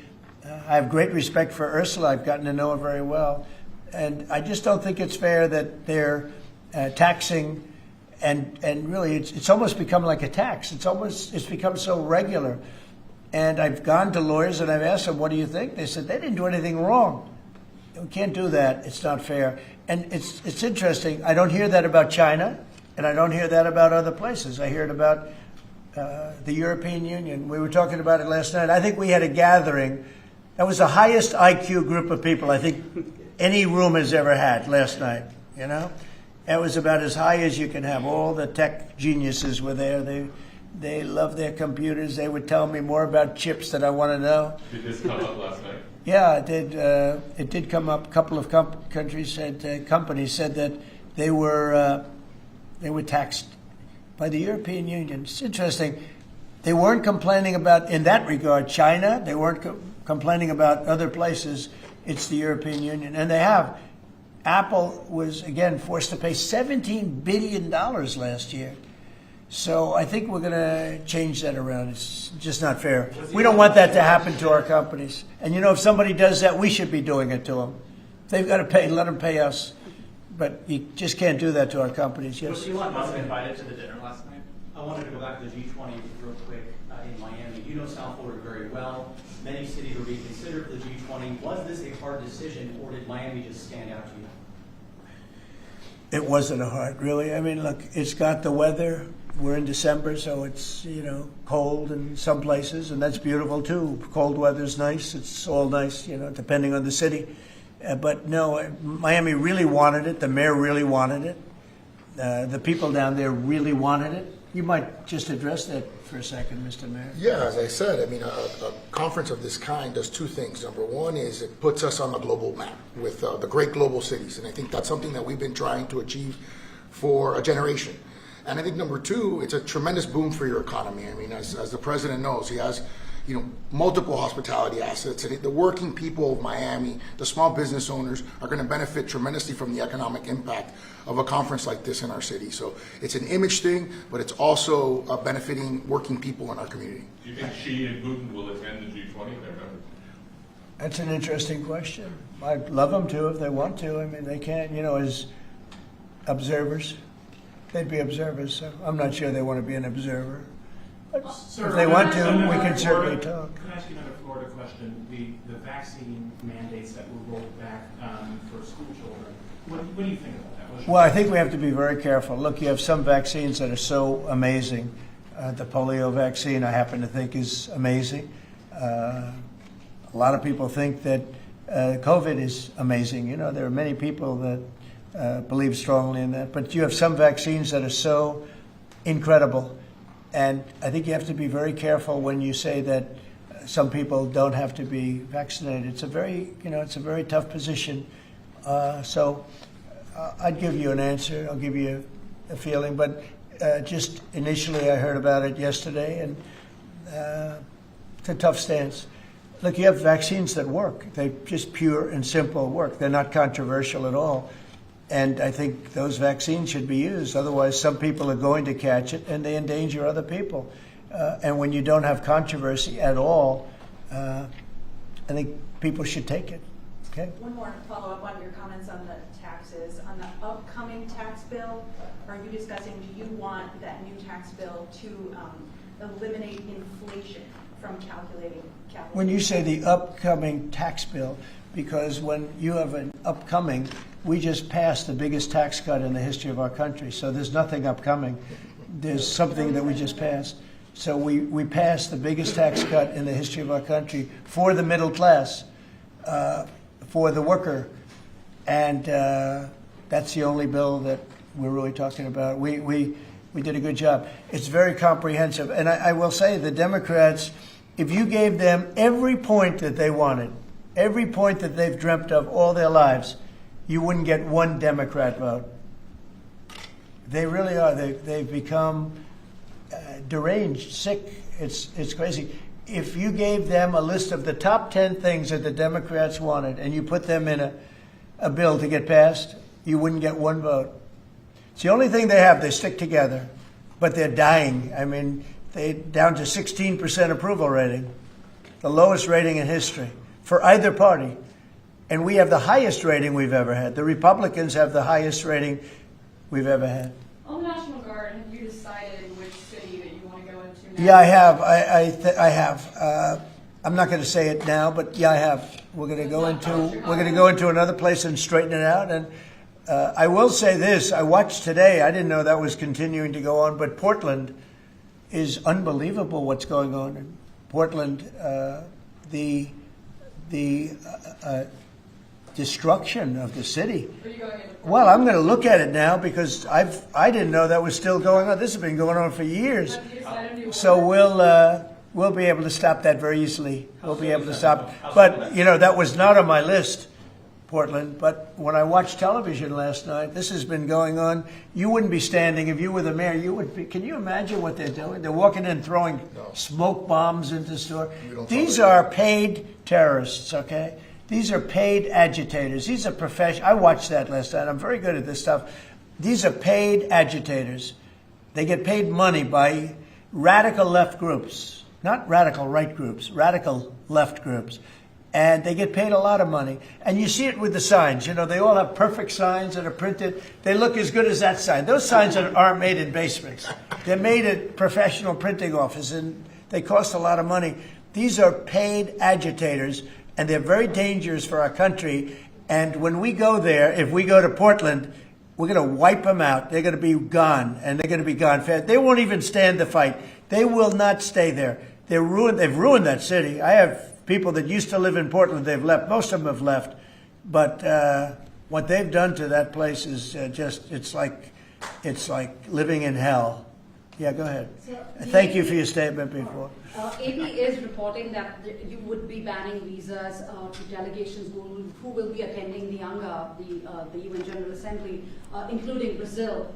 I have great respect for Ursula. I've gotten to know her very well. And I just don't think it's fair that they're taxing, and really it's almost become like a tax. It's become so regular. And I've gone to lawyers and I've asked them, what do you think? They said, they didn't do anything wrong. We can't do that. It's not fair. And it's interesting. I don't hear that about China, and I don't hear that about other places. I hear it about the European Union. We were talking about it last night. I think we had a gathering. That was the highest IQ group of people I think any room has ever had last night, you know? It was about as high as you can have. All the tech geniuses were there. They love their computers. They would tell me more about chips that I want to know. Did this come up last night? Yeah, it did. It did come up. A couple of companies said that they were taxed by the European Union. It's interesting. They weren't complaining about, in that regard, China. They weren't complaining about other places. It's the European Union, and they have. Apple was again forced to pay $17 billion last year. So I think we're going to change that around. It's just not fair. We don't want that to happen to our companies. And you know, if somebody does that, we should be doing it to them. They've got to pay. Let them pay us. But you just can't do that to our companies. Yes. Was Elon Musk invited to the dinner last night? I wanted to go back to the G20 real quick in Miami. You know South Florida very well. Many cities are being considered for the G20. Was this a hard decision, or did Miami just stand out to you? It wasn't a hard, really. I mean, look, it's got the weather. We're in December, so it's, you know, cold in some places, and that's beautiful too. Cold weather's nice. It's all nice, you know, depending on the city. But no, Miami really wanted it. The mayor really wanted it. The people down there really wanted it. You might just address that for a second, Mr. Mayor. Yeah, as I said, I mean, a conference of this kind does two things. Number one is it puts us on the global map with the great global cities, and I think that's something that we've been trying to achieve for a generation. And I think number two, it's a tremendous boom for your economy. I mean, as the president knows, he has, multiple hospitality assets, and the working people of Miami, the small business owners, are going to benefit tremendously from the economic impact of a conference like this in our city. So it's an image thing, but it's also benefiting working people in our community. Do you think Xi and Putin will attend the G20? They're members. That's an interesting question. I'd love them to if they want to. I mean, they can, as observers. They'd be observers, so I'm not sure they want to be an observer. Sir, if they want to, another we can certainly Florida- talk. Can I ask you another Florida question? The vaccine mandates that were rolled back for school children. What do you think about that? What's your Well, I think we have to be very careful. Look, you have some vaccines that are so amazing. The polio vaccine, I happen to think, is amazing. A lot of people think that COVID is amazing. There are many people that believe strongly in that. But you have some vaccines that are so incredible. And I think you have to be very careful when you say that some people don't have to be vaccinated. It's a very tough position. So I'd give you an answer. I'll give you a feeling. But just initially, I heard about it yesterday, and it's a tough stance. Look, you have vaccines that work. They just pure and simple work. They're not controversial at all. And I think those vaccines should be used. Otherwise, some people are going to catch it, and they endanger other people. And when you don't have controversy at all, I think people should take it. Okay? One more follow-up on your comments on the taxes. On the upcoming tax bill, are you discussing, do you want that new tax bill to eliminate inflation from calculating capital? When you say the upcoming tax bill, because when you have an upcoming, we just passed the biggest tax cut in the history of our country. So there's nothing upcoming. There's something that we just passed. So we passed the biggest tax cut in the history of our country for the middle class, for the worker. And that's the only bill that we're really talking about. We did a good job. It's very comprehensive. And I will say the Democrats, if you gave them every point that they wanted, every point that they've dreamt of all their lives, you wouldn't get one Democrat vote. They really are. They've become deranged, sick. It's crazy. If you gave them a list of the top 10 things that the Democrats wanted and you put them in a bill to get passed, you wouldn't get one vote. It's the only thing they have. They stick together, but they're dying. I mean, they're down to 16% approval rating, the lowest rating in history for either party. And we have the highest rating we've ever had. The Republicans have the highest rating we've ever had. On the National Guard, have you decided which city that you want to go into now? Yeah, I have. I have. I'm not going to say it now, but yeah, I have. We're going to go into another place and straighten it out. And I will say this: I watched today. I didn't know that was continuing to go on, but Portland is unbelievable. What's going on in Portland? The destruction of the city. Well, I'm going to look at it now because I didn't know that was still going on. This has been going on for years. So we'll be able to stop that very easily. We'll be able to stop. But that was not on my list, Portland. But when I watched television last night, this has been going on. You wouldn't be standing if you were the mayor. You would be. Can you imagine what they're doing? They're walking in, throwing smoke bombs into the store. These are paid terrorists. Okay. These are paid agitators. These are professional. I watched that last night. I'm very good at this stuff. These are paid agitators. They get paid money by radical left groups, not radical right groups, radical left groups. And they get paid a lot of money. And you see it with the signs. They all have perfect signs that are printed. They look as good as that sign. Those signs aren't made in basements. They're made at professional printing offices, and they cost a lot of money. These are paid agitators. And they're very dangerous for our country. And when we go there, if we go to Portland, we're going to wipe them out. They're going to be gone, and they're going to be gone fast. They won't even stand the fight. They will not stay there. They've ruined that city. I have people that used to live in Portland. They've left. Most of them have left. But what they've done to that place is it's like living in hell. Yeah, go ahead. Thank you for your statement before. AP is reporting that you would be banning visas to delegations who will be attending the UNGA, the UN General Assembly, including Brazil.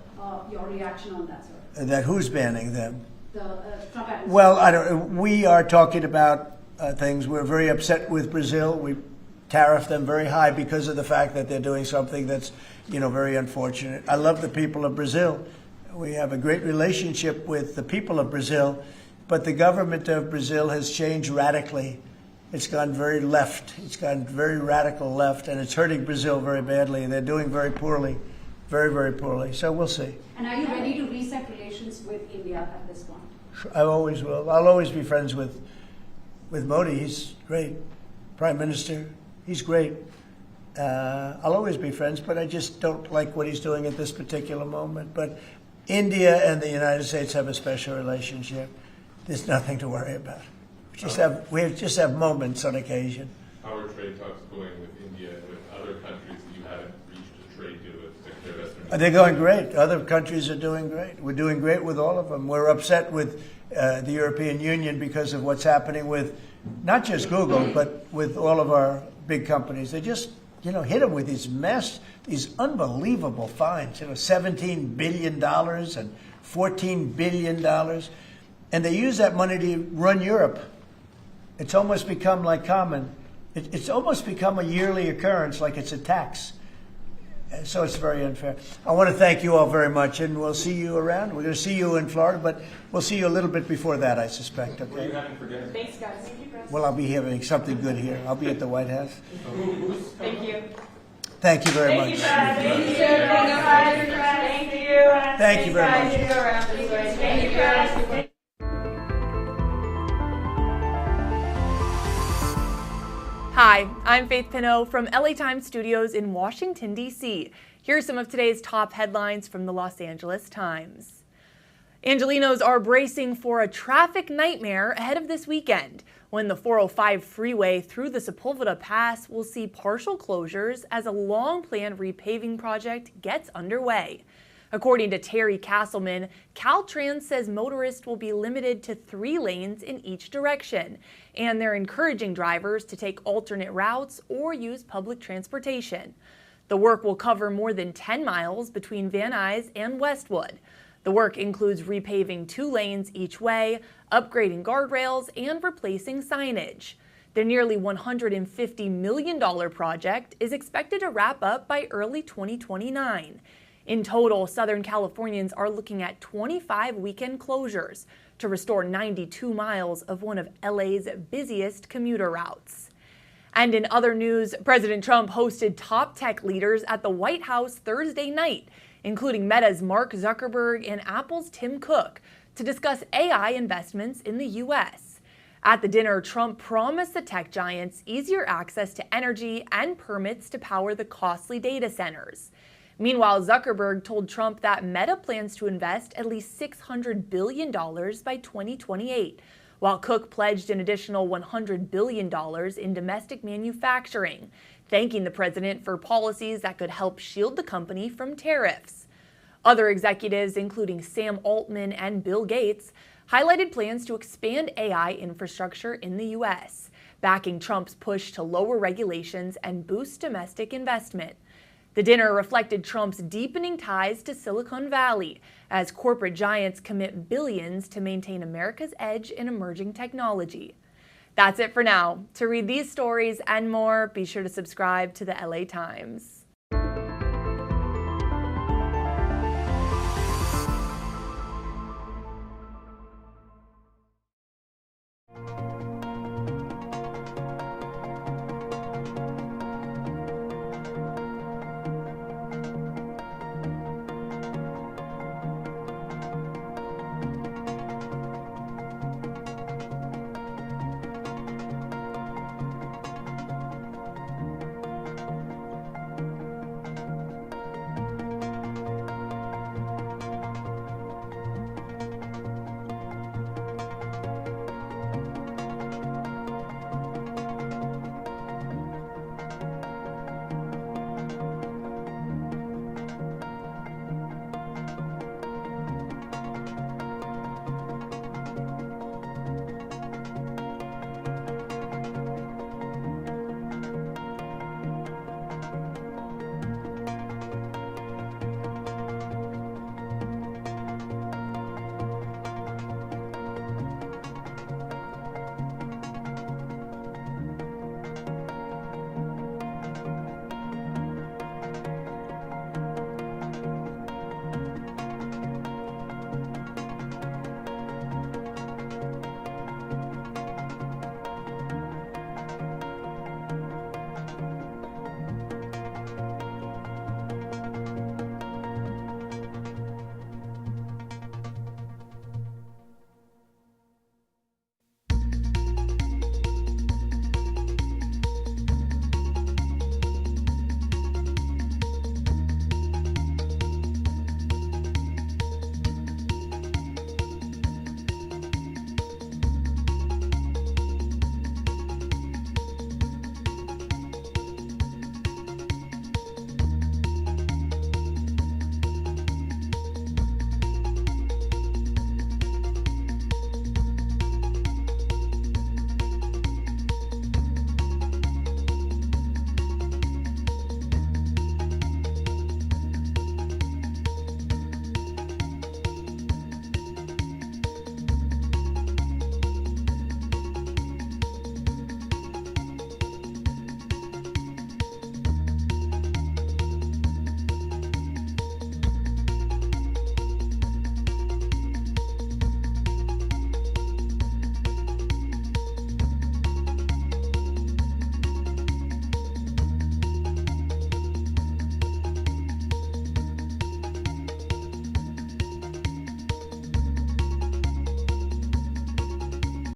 Your reaction on that, sir? That who's banning them? The Trump administration. Well, we are talking about things. We're very upset with Brazil. We tariff them very high because of the fact that they're doing something that's, very unfortunate. I love the people of Brazil. We have a great relationship with the people of Brazil, but the government of Brazil has changed radically. It's gone very left. It's gone very radical left, and it's hurting Brazil very badly. They're doing very poorly, very, very poorly. So we'll see. And are you ready to reset relations with India at this point? I always will. I'll always be friends with Modi. He's great. Prime Minister, he's great. I'll always be friends, but I just don't like what he's doing at this particular moment. But India and the United States have a special relationship. There's nothing to worry about. We just have moments on occasion. How are trade talks going with India and with other countries that you haven't reached a trade deal with, particularly Western? They're going great. Other countries are doing great. We're doing great with all of them. We're upset with the European Union because of what's happening with not just Google, but with all of our big companies. They just, hit them with these unbelievable fines. $17 billion and $14 billion. And they use that money to run Europe. It's almost become like common. It's almost become a yearly occurrence, like it's a tax. So it's very unfair. I want to thank you all very much, and we'll see you around. We're going to see you in Florida, but we'll see you a little bit before that, I suspect. Okay? What are you having for dinner? Thanks, guys. Thank you, Chris. Well, I'll be having something good here. I'll be at the White House. Thank you. Thank you very much. Thank you, Thank you. Thank you very much. Thank you, guys. Hi, I'm Faith Pinot from LA Times Studios in Washington, D.C. Here's some of today's top headlines from the Los Angeles Times. Angelenos are bracing for a traffic nightmare ahead of this weekend, when the 405 freeway through the Sepulveda Pass will see partial closures as a long-planned repaving project gets underway. According to Terry Castleman, Caltrans says motorists will be limited to 3 lanes in each direction, and they're encouraging drivers to take alternate routes or use public transportation. The work will cover more than 10 miles between Van Nuys and Westwood. The work includes repaving 2 lanes each way, upgrading guardrails, and replacing signage. The nearly $150 million project is expected to wrap up by early 2029. In total, Southern Californians are looking at 25 weekend closures to restore 92 miles of one of LA's busiest commuter routes. And in other news, President Trump hosted top tech leaders at the White House Thursday night, including Meta's Mark Zuckerberg and Apple's Tim Cook, to discuss AI investments in the U.S. At the dinner, Trump promised the tech giants easier access to energy and permits to power the costly data centers. Meanwhile, Zuckerberg told Trump that Meta plans to invest at least $600 billion by 2028, while Cook pledged an additional $100 billion in domestic manufacturing, thanking the president for policies that could help shield the company from tariffs. Other executives, including Sam Altman and Bill Gates, highlighted plans to expand AI infrastructure in the U.S., backing Trump's push to lower regulations and boost domestic investment. The dinner reflected Trump's deepening ties to Silicon Valley, as corporate giants commit billions to maintain America's edge in emerging technology. That's it for now. To read these stories and more, be sure to subscribe to the LA Times.